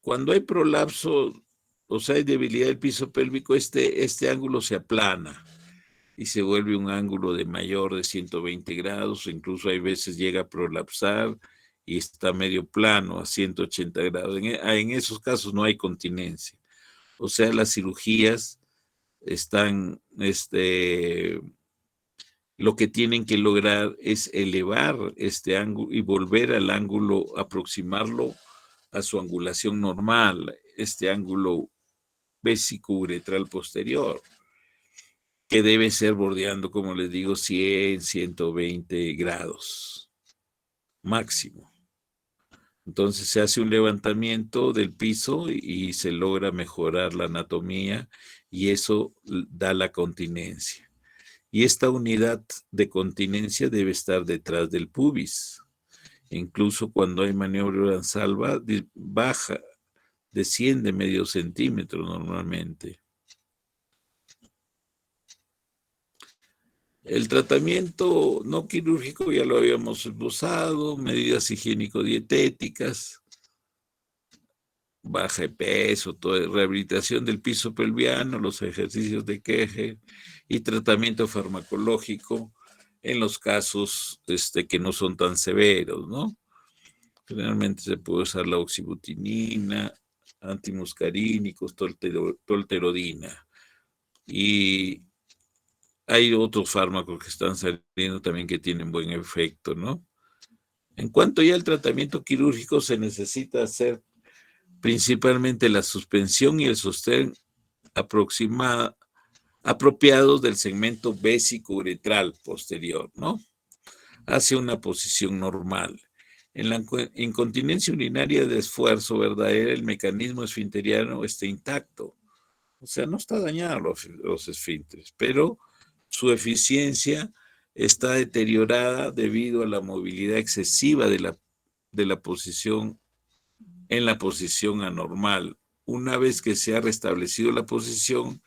Cuando hay prolapso, o sea, hay debilidad del piso pélvico, este ángulo se aplana y se vuelve un ángulo de mayor de 120 grados, incluso hay veces llega a prolapsar y está medio plano a 180 grados. En esos casos no hay continencia. O sea, las cirugías están lo que tienen que lograr es elevar este ángulo y volver al ángulo, aproximarlo a su angulación normal, este ángulo vesicouretral posterior, que debe ser bordeando, como les digo, 100, 120 grados máximo. Entonces se hace un levantamiento del piso y se logra mejorar la anatomía y eso da la continencia. Y esta unidad de continencia debe estar detrás del pubis. Incluso cuando hay maniobra en salva, baja, desciende medio centímetro normalmente. El tratamiento no quirúrgico ya lo habíamos esbozado, medidas higiénico-dietéticas, baja de peso, rehabilitación del piso pelviano, los ejercicios de Kegel y tratamiento farmacológico en los casos que no son tan severos, ¿no? Generalmente se puede usar la oxibutinina, antimuscarínicos, tolterodina. Y hay otros fármacos que están saliendo también que tienen buen efecto, ¿no? En cuanto ya al tratamiento quirúrgico, se necesita hacer principalmente la suspensión y el sostén apropiados del segmento vesicouretral posterior, ¿no? Hacia una posición normal. En la incontinencia urinaria de esfuerzo verdadera, el mecanismo esfinteriano está intacto. O sea, no está dañado los esfínteres, pero su eficiencia está deteriorada debido a la movilidad excesiva de la posición en la posición anormal. Una vez que se ha restablecido la posición,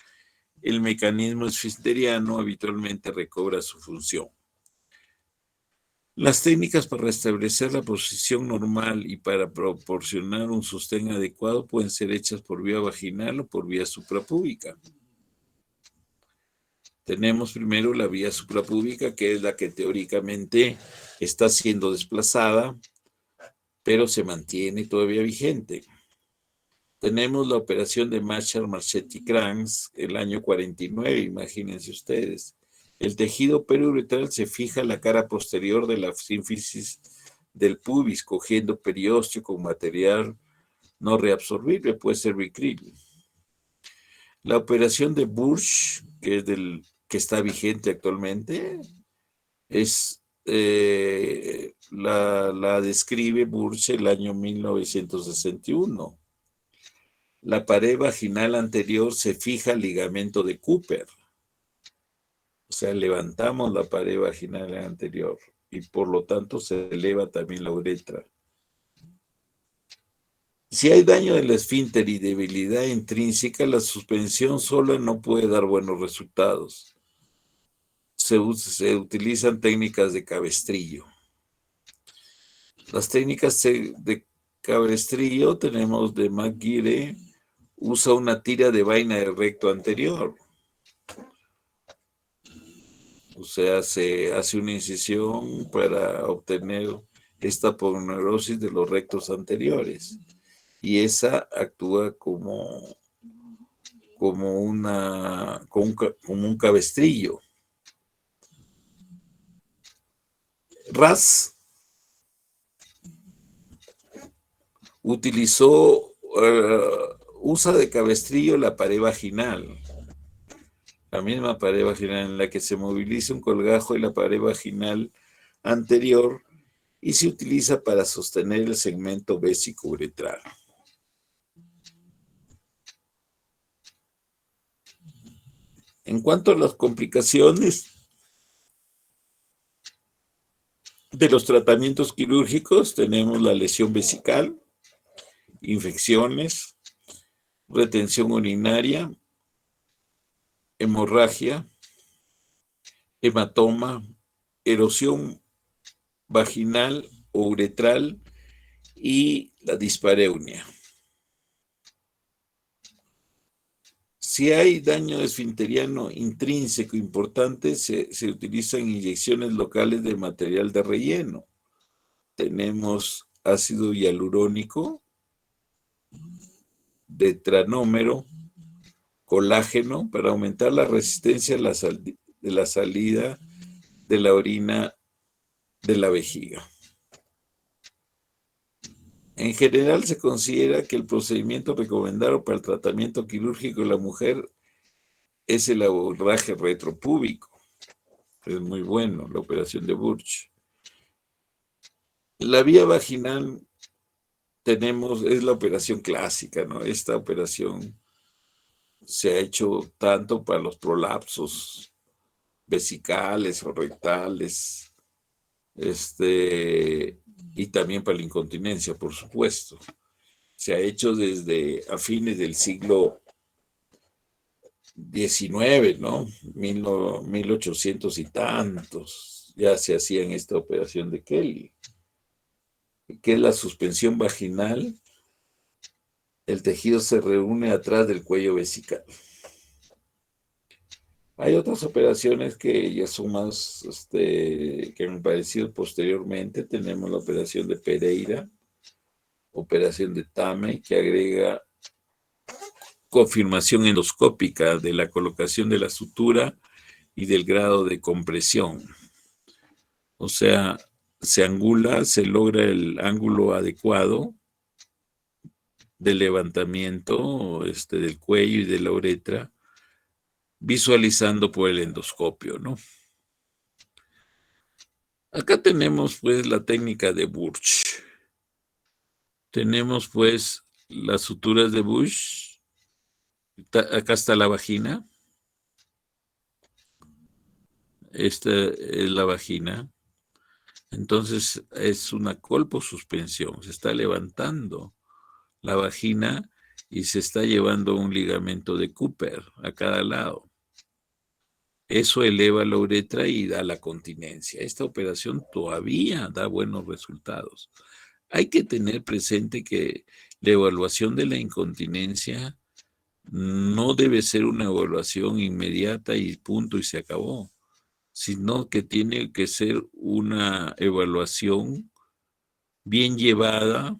el mecanismo esfinteriano habitualmente recobra su función. Las técnicas para restablecer la posición normal y para proporcionar un sostén adecuado pueden ser hechas por vía vaginal o por vía suprapúbica. Tenemos primero la vía suprapúbica, que es la que teóricamente está siendo desplazada, pero se mantiene todavía vigente. Tenemos la operación de Marshall-Marchetti-Kranz, el año 49, imagínense ustedes. El tejido periuretral se fija en la cara posterior de la sínfisis del pubis, cogiendo periósteo con material no reabsorbible, puede ser Ricril. La operación de Burch, que está vigente actualmente, la describe Burch el año 1961. La pared vaginal anterior se fija al ligamento de Cooper. O sea, levantamos la pared vaginal anterior y por lo tanto se eleva también la uretra. Si hay daño del esfínter y debilidad intrínseca, la suspensión sola no puede dar buenos resultados. Se utilizan técnicas de cabestrillo. Las técnicas de cabestrillo tenemos de McGuire, usa una tira de vaina del recto anterior. O sea, se hace una incisión para obtener esta aponeurosis de los rectos anteriores. Y esa actúa como un cabestrillo. Ras usa de cabestrillo la pared vaginal. La misma pared vaginal en la que se moviliza un colgajo de la pared vaginal anterior y se utiliza para sostener el segmento vesicouretral. En cuanto a las complicaciones de los tratamientos quirúrgicos, tenemos la lesión vesical, infecciones, retención urinaria, hemorragia, hematoma, erosión vaginal o uretral y la dispareunia. Si hay daño esfinteriano intrínseco importante, se utilizan inyecciones locales de material de relleno. Tenemos ácido hialurónico, detranómero, colágeno para aumentar la resistencia de la salida de la orina de la vejiga. En general se considera que el procedimiento recomendado para el tratamiento quirúrgico de la mujer es el abordaje retropúbico. Es muy bueno, la operación de Burch. La vía vaginal es la operación clásica, ¿no? Esta operación se ha hecho tanto para los prolapsos vesicales o rectales, y también para la incontinencia, por supuesto. Se ha hecho desde a fines del siglo XIX, ¿no? 1800 y tantos, ya se hacían esta operación de Kelly, que es la suspensión vaginal. El tejido se reúne atrás del cuello vesical. Hay otras operaciones que ya son más, que han aparecido posteriormente. Tenemos la operación de Pereira, operación de Tamey, que agrega confirmación endoscópica de la colocación de la sutura y del grado de compresión. O sea, se angula, se logra el ángulo adecuado de levantamiento del cuello y de la uretra, visualizando por el endoscopio, ¿no? Acá tenemos pues la técnica de Burch. Tenemos pues las suturas de Burch. Acá está la vagina. Esta es la vagina. Entonces es una colposuspensión. Se está levantando la vagina y se está llevando un ligamento de Cooper a cada lado. Eso eleva la uretra y da la continencia. Esta operación todavía da buenos resultados. Hay que tener presente que la evaluación de la incontinencia no debe ser una evaluación inmediata y punto y se acabó, sino que tiene que ser una evaluación bien llevada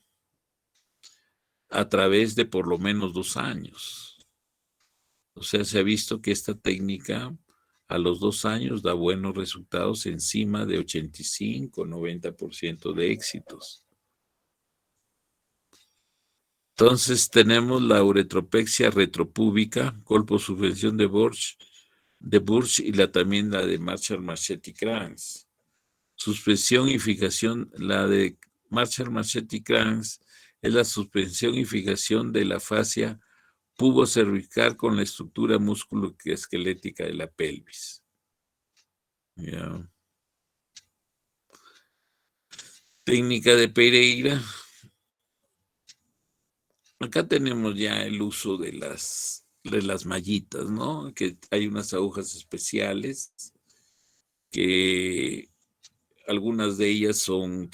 a través de por lo menos 2 años. O sea, se ha visto que esta técnica a los 2 años da buenos resultados, encima de 85-90% de éxitos. Entonces tenemos la uretropexia retropúbica, colposuspensión de Burch y también la de Marshall-Marchetti-Kranz. Suspensión y fijación, la de Marshall-Marchetti-Kranz es la suspensión y fijación de la fascia pubocervical con la estructura musculoesquelética de la pelvis. Ya. Técnica de Pereira. Acá tenemos ya el uso de las mallitas, ¿no? Que hay unas agujas especiales que algunas de ellas son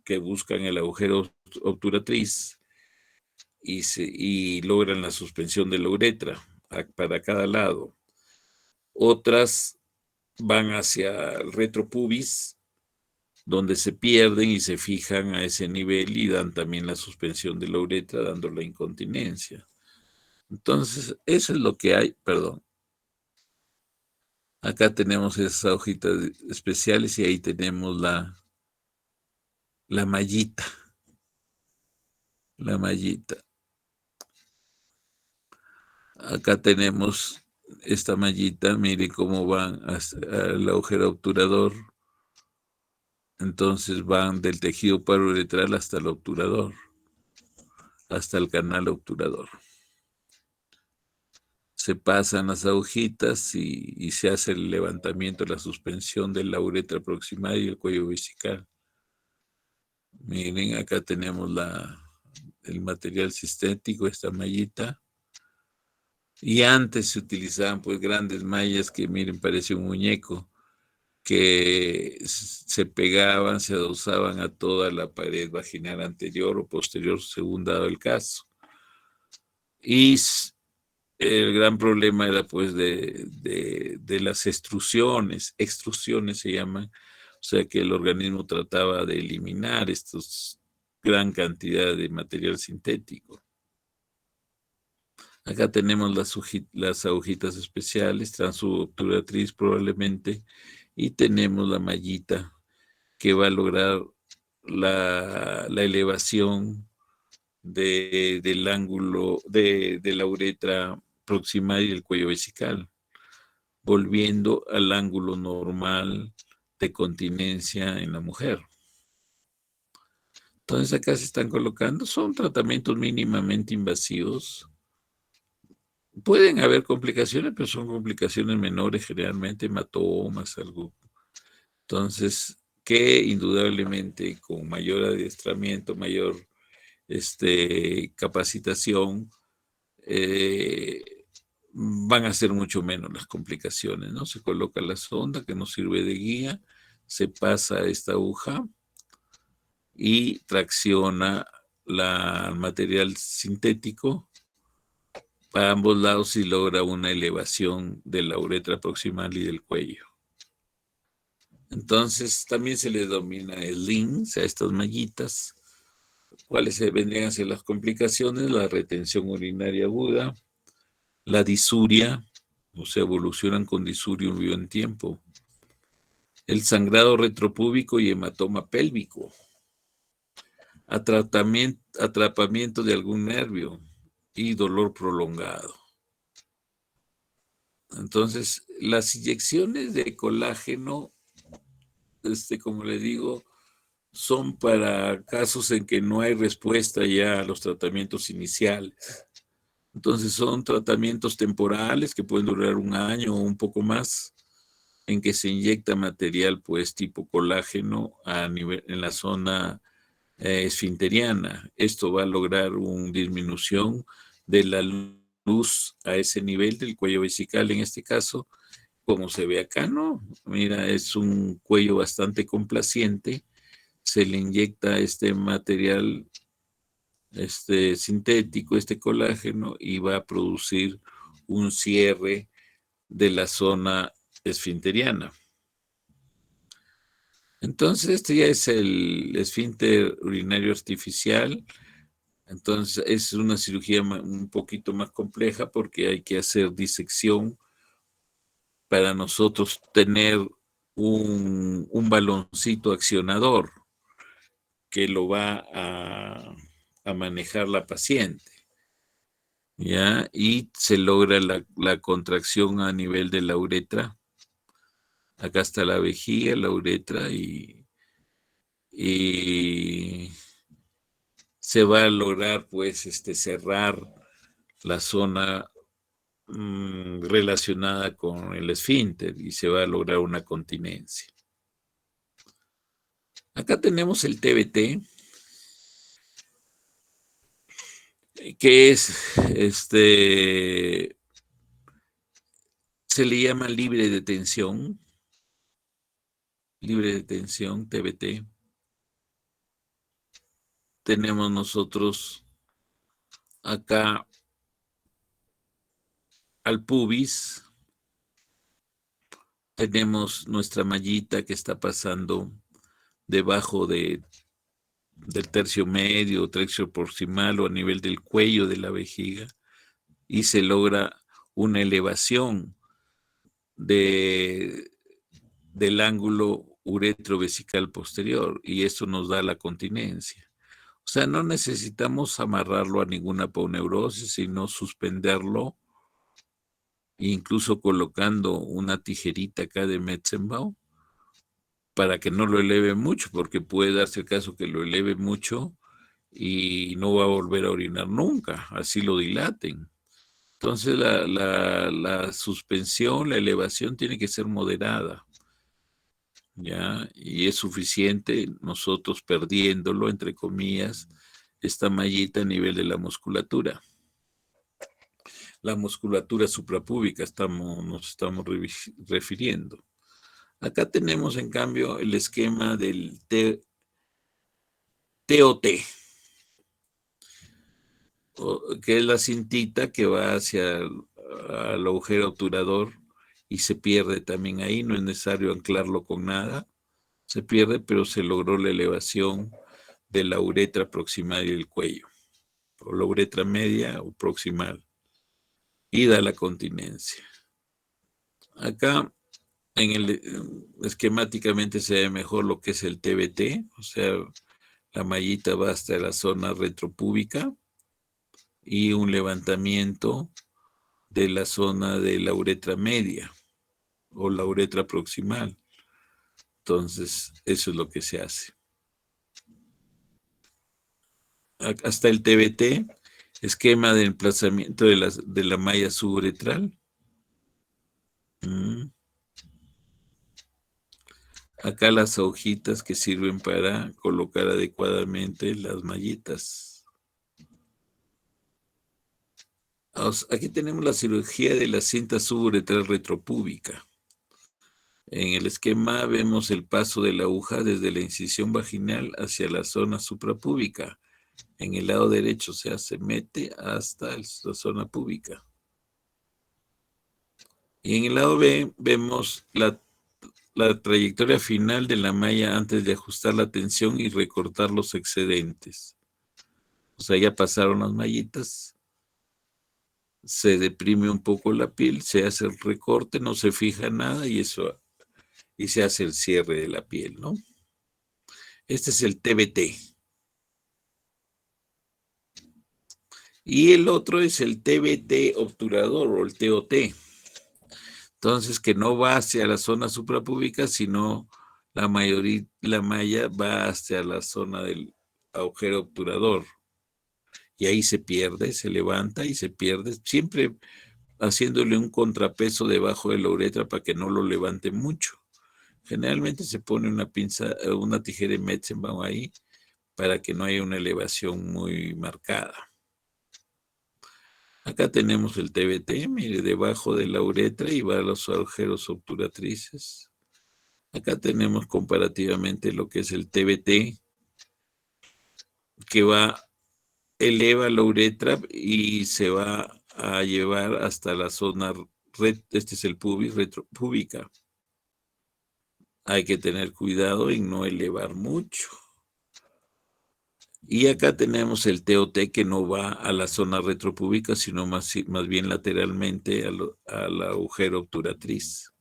que buscan el agujero obturatriz y logran la suspensión de la uretra para cada lado. Otras van hacia el retropubis, donde se pierden y se fijan a ese nivel y dan también la suspensión de la uretra, dando la incontinencia. Entonces, eso es lo que hay, perdón. Acá tenemos esas hojitas especiales y ahí tenemos la mallita. La mallita. Acá tenemos esta mallita, mire cómo van hasta el agujero obturador. Entonces van del tejido parouretral hasta el obturador, hasta el canal obturador. Se pasan las agujitas y se hace el levantamiento, la suspensión de la uretra proximal y el cuello vesical. Miren, acá tenemos el material cistético, esta mallita. Y antes se utilizaban pues grandes mallas que, miren, parece un muñeco, que se pegaban, se adosaban a toda la pared vaginal anterior o posterior, según dado el caso. Y el gran problema era pues de las extrusiones se llaman, o sea que el organismo trataba de eliminar estos gran cantidad de material sintético. Acá tenemos las agujitas especiales, transubturatriz probablemente, y tenemos la mallita que va a lograr la elevación del ángulo de la uretra proximal y del cuello vesical, volviendo al ángulo normal de continencia en la mujer. Entonces acá se están colocando, son tratamientos mínimamente invasivos. Pueden haber complicaciones, pero son complicaciones menores, generalmente hematomas, algo. Entonces, que indudablemente con mayor adiestramiento, mayor capacitación, van a ser mucho menos las complicaciones, ¿no? Se coloca la sonda que nos sirve de guía, se pasa esta aguja y tracciona el material sintético a ambos lados y logra una elevación de la uretra proximal y del cuello. Entonces, también se le denomina slings a estas mallitas. ¿Cuáles vendrían a ser las complicaciones? La retención urinaria aguda, la disuria, o sea, evolucionan con disuria un buen tiempo, el sangrado retropúbico y hematoma pélvico, atrapamiento de algún nervio y dolor prolongado. Entonces, las inyecciones de colágeno, como le digo, son para casos en que no hay respuesta ya a los tratamientos iniciales. Entonces, son tratamientos temporales que pueden durar un año o un poco más, en que se inyecta material, pues, tipo colágeno en la zona esfinteriana. Esto va a lograr una disminución de la luz a ese nivel del cuello vesical, en este caso, como se ve acá, ¿no? Mira, es un cuello bastante complaciente. Se le inyecta este material sintético, este colágeno, y va a producir un cierre de la zona esfinteriana. Entonces, este ya es el esfínter urinario artificial. Entonces, es una cirugía un poquito más compleja porque hay que hacer disección para nosotros tener un baloncito accionador que lo va a manejar la paciente, ¿ya? Y se logra la contracción a nivel de la uretra. Acá está la vejiga, la uretra, y se va a lograr, pues, cerrar la zona relacionada con el esfínter y se va a lograr una continencia. Acá tenemos el TBT, que es, se le llama libre de tensión, TBT. Tenemos nosotros acá al pubis, tenemos nuestra mallita que está pasando debajo del tercio medio, tercio proximal o a nivel del cuello de la vejiga, y se logra una elevación del ángulo uretrovesical posterior, y esto nos da la continencia. O sea, no necesitamos amarrarlo a ninguna aponeurosis, sino suspenderlo, incluso colocando una tijerita acá de Metzenbaum para que no lo eleve mucho, porque puede darse el caso que lo eleve mucho y no va a volver a orinar nunca, así lo dilaten. Entonces la suspensión, la elevación tiene que ser moderada, ¿ya? Y es suficiente nosotros perdiéndolo, entre comillas, esta mallita a nivel de la musculatura. La musculatura suprapúbica nos estamos refiriendo. Acá tenemos, en cambio, el esquema del TOT, que es la cintita que va hacia el agujero obturador y se pierde también ahí. No es necesario anclarlo con nada. Se pierde, pero se logró la elevación de la uretra proximal y el cuello, o la uretra media o proximal, y da la continencia. Acá esquemáticamente se ve mejor lo que es el TBT, o sea, la mallita va hasta la zona retropúbica y un levantamiento de la zona de la uretra media o la uretra proximal. Entonces, eso es lo que se hace. Hasta el TBT, esquema de emplazamiento de la malla suburetral. Acá las hojitas que sirven para colocar adecuadamente las mallitas. Aquí tenemos la cirugía de la cinta suburetral retropúbica. En el esquema vemos el paso de la aguja desde la incisión vaginal hacia la zona suprapúbica. En el lado derecho, o sea, se mete hasta la zona púbica. Y en el lado B vemos la trayectoria final de la malla antes de ajustar la tensión y recortar los excedentes. O sea, ya pasaron las mallitas, se deprime un poco la piel, se hace el recorte, no se fija nada y se hace el cierre de la piel, ¿no? Este es el TBT. Y el otro es el TBT obturador o el TOT. Entonces, que no va hacia la zona suprapúbica, sino la malla va hacia la zona del agujero obturador. Y ahí se pierde, se levanta y se pierde, siempre haciéndole un contrapeso debajo de la uretra para que no lo levante mucho. Generalmente se pone una pinza, una tijera de Metzenbaum ahí para que no haya una elevación muy marcada. Acá tenemos el TBT, mire, debajo de la uretra y va a los agujeros obturatrices. Acá tenemos comparativamente lo que es el TBT, que eleva la uretra y se va a llevar hasta la zona, este es el pubis, retropúbica. Hay que tener cuidado en no elevar mucho. Y acá tenemos el TOT que no va a la zona retropúbica, sino más bien lateralmente al agujero obturatriz.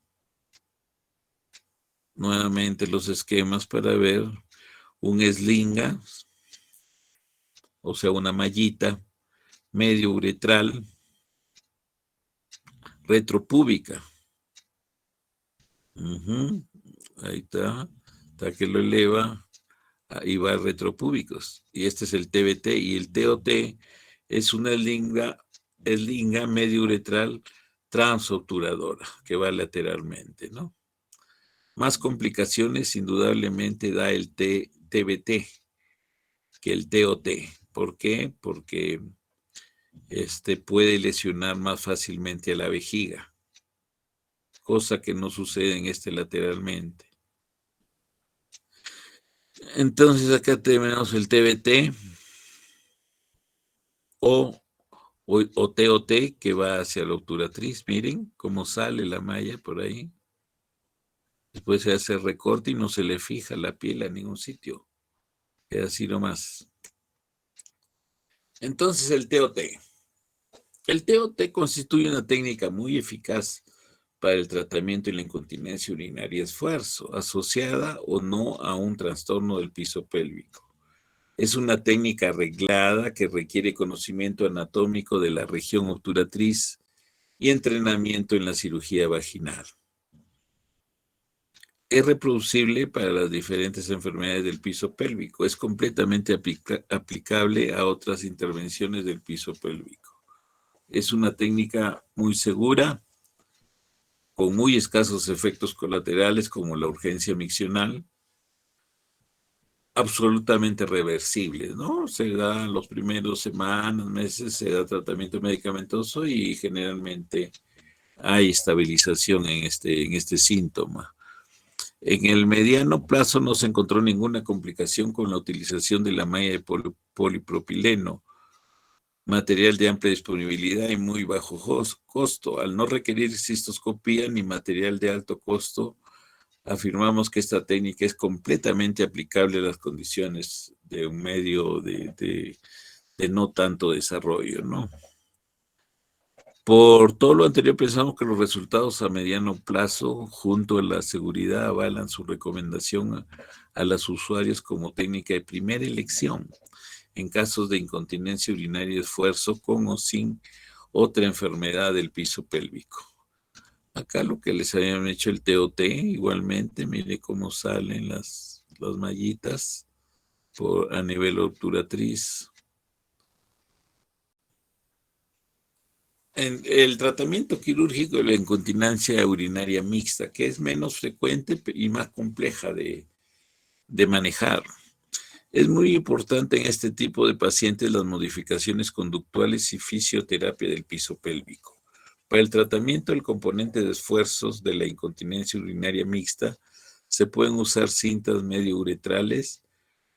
Nuevamente los esquemas para ver un eslinga, o sea, una mallita medio uretral, retropúbica. Ahí está que lo eleva y va a retropúbicos. Y este es el TBT y el TOT es una eslinga medio uretral transobturadora que va lateralmente, ¿no? Más complicaciones indudablemente da el TBT que el TOT. ¿Por qué? Porque puede lesionar más fácilmente a la vejiga, cosa que no sucede en lateralmente. Entonces acá tenemos el TBT o TOT que va hacia la obturatriz. Miren cómo sale la malla por ahí. Después se hace recorte y no se le fija la piel a ningún sitio. Queda así nomás. Entonces el TOT. El TOT constituye una técnica muy eficaz para el tratamiento de la incontinencia urinaria esfuerzo, asociada o no a un trastorno del piso pélvico. Es una técnica arreglada que requiere conocimiento anatómico de la región obturatriz y entrenamiento en la cirugía vaginal. Es reproducible para las diferentes enfermedades del piso pélvico. Es completamente aplicable a otras intervenciones del piso pélvico. Es una técnica muy segura, con muy escasos efectos colaterales como la urgencia miccional, absolutamente reversible, ¿no? Se da los primeros semanas, meses, se da tratamiento medicamentoso y generalmente hay estabilización en este síntoma. En el mediano plazo no se encontró ninguna complicación con la utilización de la malla de polipropileno, material de amplia disponibilidad y muy bajo costo. Al no requerir cistoscopía ni material de alto costo, afirmamos que esta técnica es completamente aplicable a las condiciones de un medio de no tanto desarrollo, ¿no? Por todo lo anterior, pensamos que los resultados a mediano plazo, junto a la seguridad, avalan su recomendación a los usuarios como técnica de primera elección en casos de incontinencia urinaria y esfuerzo con o sin otra enfermedad del piso pélvico. Acá lo que les habían hecho el TOT, igualmente, mire cómo salen las mallitas a nivel obturatriz. En el tratamiento quirúrgico de la incontinencia urinaria mixta, que es menos frecuente y más compleja de manejar. Es muy importante en este tipo de pacientes las modificaciones conductuales y fisioterapia del piso pélvico. Para el tratamiento del componente de esfuerzos de la incontinencia urinaria mixta, se pueden usar cintas medio uretrales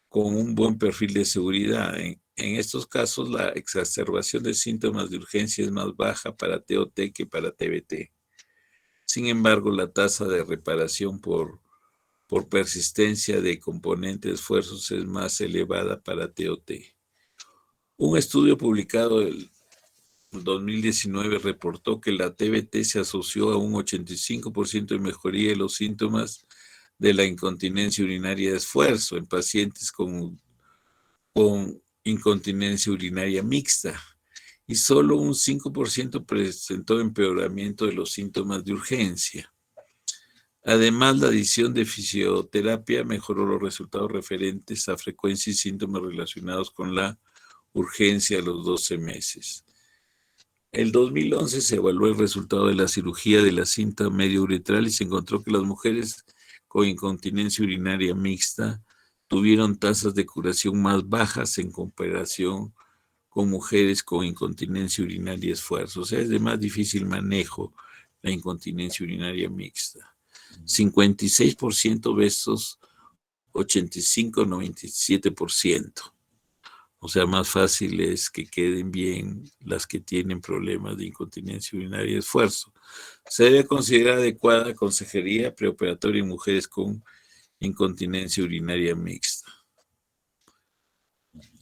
con un buen perfil de seguridad. En estos casos, la exacerbación de síntomas de urgencia es más baja para TOT que para TBT. Sin embargo, la tasa de reparación por persistencia de componentes de esfuerzos es más elevada para TOT. Un estudio publicado en 2019 reportó que la TBT se asoció a un 85% de mejoría de los síntomas de la incontinencia urinaria de esfuerzo en pacientes con incontinencia urinaria mixta y solo un 5% presentó empeoramiento de los síntomas de urgencia. Además, la adición de fisioterapia mejoró los resultados referentes a frecuencia y síntomas relacionados con la urgencia a los 12 meses. En 2011 se evaluó el resultado de la cirugía de la cinta medio uretral y se encontró que las mujeres con incontinencia urinaria mixta tuvieron tasas de curación más bajas en comparación con mujeres con incontinencia urinaria esfuerzo. O sea, es de más difícil manejo la incontinencia urinaria mixta. 56% versus 85-97%. O sea, más fácil es que queden bien las que tienen problemas de incontinencia urinaria y esfuerzo. Se debe considerar adecuada consejería preoperatoria en mujeres con incontinencia urinaria mixta.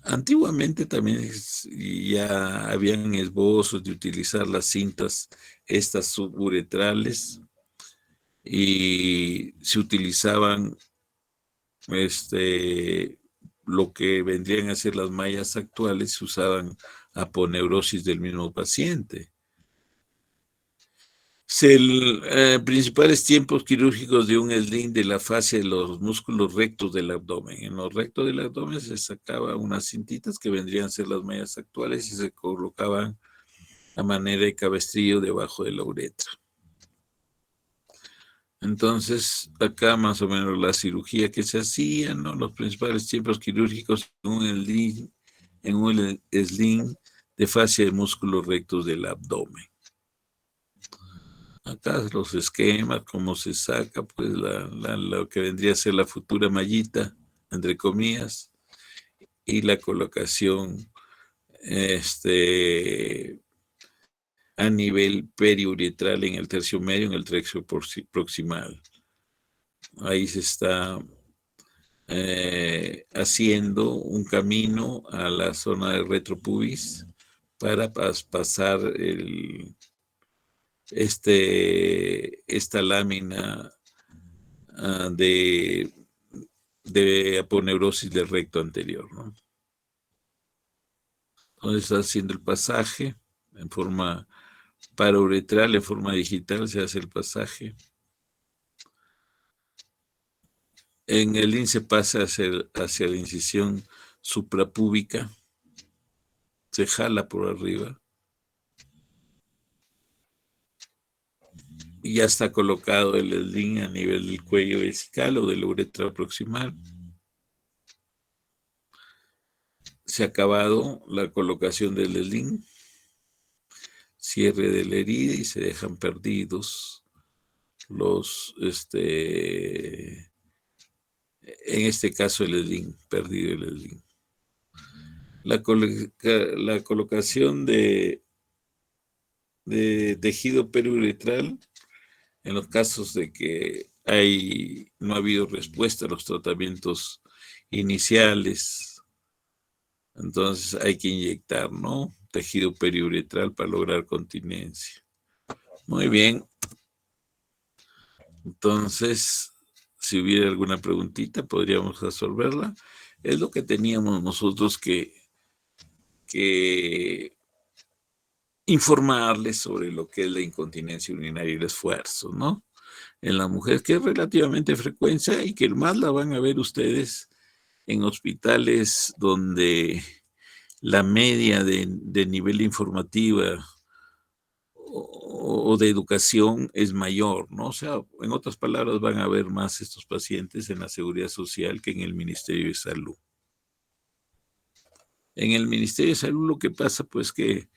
Antiguamente también ya habían esbozos de utilizar las cintas estas suburetrales y se utilizaban lo que vendrían a ser las mallas actuales, se usaban aponeurosis del mismo paciente. Principales tiempos quirúrgicos de un sling de la fascia de los músculos rectos del abdomen. En los rectos del abdomen se sacaba unas cintitas que vendrían a ser las mallas actuales y se colocaban a manera de cabestrillo debajo de la uretra. Entonces, acá más o menos la cirugía que se hacía, ¿no? Los principales tiempos quirúrgicos en un sling de fascia de músculos rectos del abdomen. Acá los esquemas, cómo se saca, pues lo que vendría a ser la futura mallita, entre comillas, y la colocación a nivel periuretral en el tercio medio, en el tercio proximal. Ahí se está haciendo un camino a la zona del retropubis para pasar esta lámina de aponeurosis del recto anterior, ¿no? Entonces está haciendo el pasaje en forma parauretral, en forma digital se hace el pasaje. En el IN se pasa hacia la incisión suprapúbica, se jala por arriba y ya está colocado el sling a nivel del cuello vesical o de la uretra proximal. Se ha acabado la colocación del sling, cierre de la herida y se dejan perdidos los, en este caso el sling, perdido el sling. La colocación de tejido periuretral en los casos de que no ha habido respuesta a los tratamientos iniciales, entonces hay que inyectar, ¿no? tejido periuretral para lograr continencia. Muy bien. Entonces, si hubiera alguna preguntita, podríamos resolverla. Es lo que teníamos nosotros que informarles sobre lo que es la incontinencia urinaria y el esfuerzo, ¿no? En la mujer, que es relativamente frecuencia y que más la van a ver ustedes en hospitales donde la media de nivel informativa o de educación es mayor, ¿no? O sea, en otras palabras, van a ver más estos pacientes en la Seguridad Social que en el Ministerio de Salud. En el Ministerio de Salud lo que pasa, pues, que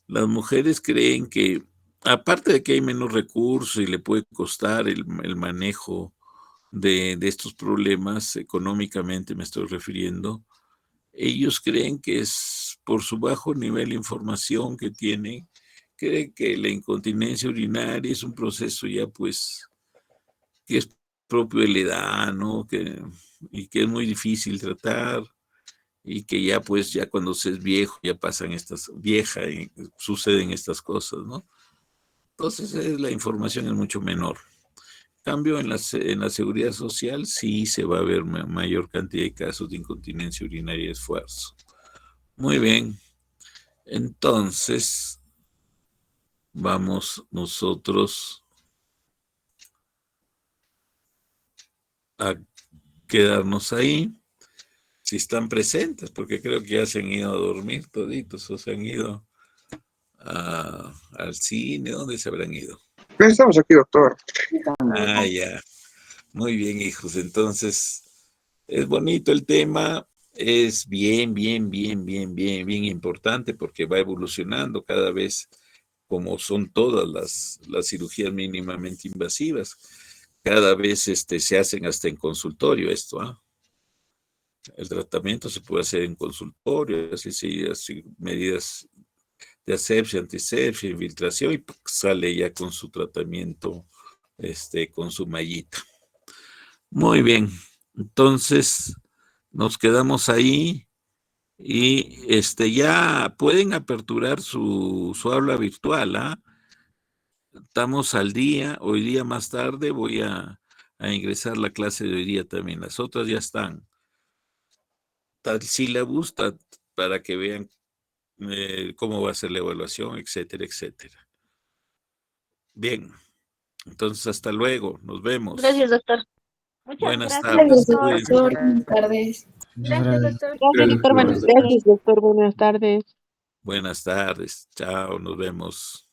las mujeres creen que, aparte de que hay menos recursos y le puede costar el manejo de estos problemas, económicamente me estoy refiriendo, ellos creen que es por su bajo nivel de información que tienen, creen que la incontinencia urinaria es un proceso ya pues que es propio de la edad, ¿no? Y que es muy difícil tratar y que ya pues ya cuando se es viejo ya pasan suceden estas cosas, ¿no? Entonces la información es mucho menor. En cambio, en la seguridad social sí se va a ver mayor cantidad de casos de incontinencia urinaria y esfuerzo. Muy bien. Entonces, vamos nosotros a quedarnos ahí. Si están presentes, porque creo que ya se han ido a dormir toditos o se han ido al cine. ¿Dónde se habrán ido? Estamos aquí, doctor. Ah, ya. Muy bien, hijos. Entonces, es bonito el tema. Es bien importante porque va evolucionando cada vez, como son todas las cirugías mínimamente invasivas. Cada vez se hacen hasta en consultorio esto, ¿ah? El tratamiento se puede hacer en consultorio, así medidas de asepsia, antisepsia, infiltración, y sale ya con su tratamiento, con su mallita. Muy bien, entonces nos quedamos ahí y ya pueden aperturar su aula virtual, ¿ah? Estamos al día, hoy día más tarde voy a ingresar la clase de hoy día también, las otras ya están. Tal sílabus para que vean cómo va a ser la evaluación, etcétera, etcétera. Bien, entonces hasta luego, nos vemos. Gracias, doctor. Muchas Buenas gracias, tardes. doctor. Buenas tardes. Gracias, doctor. Gracias, doctor. Buenas tardes. Gracias, doctor. Buenas tardes. Buenas tardes. Chao, nos vemos.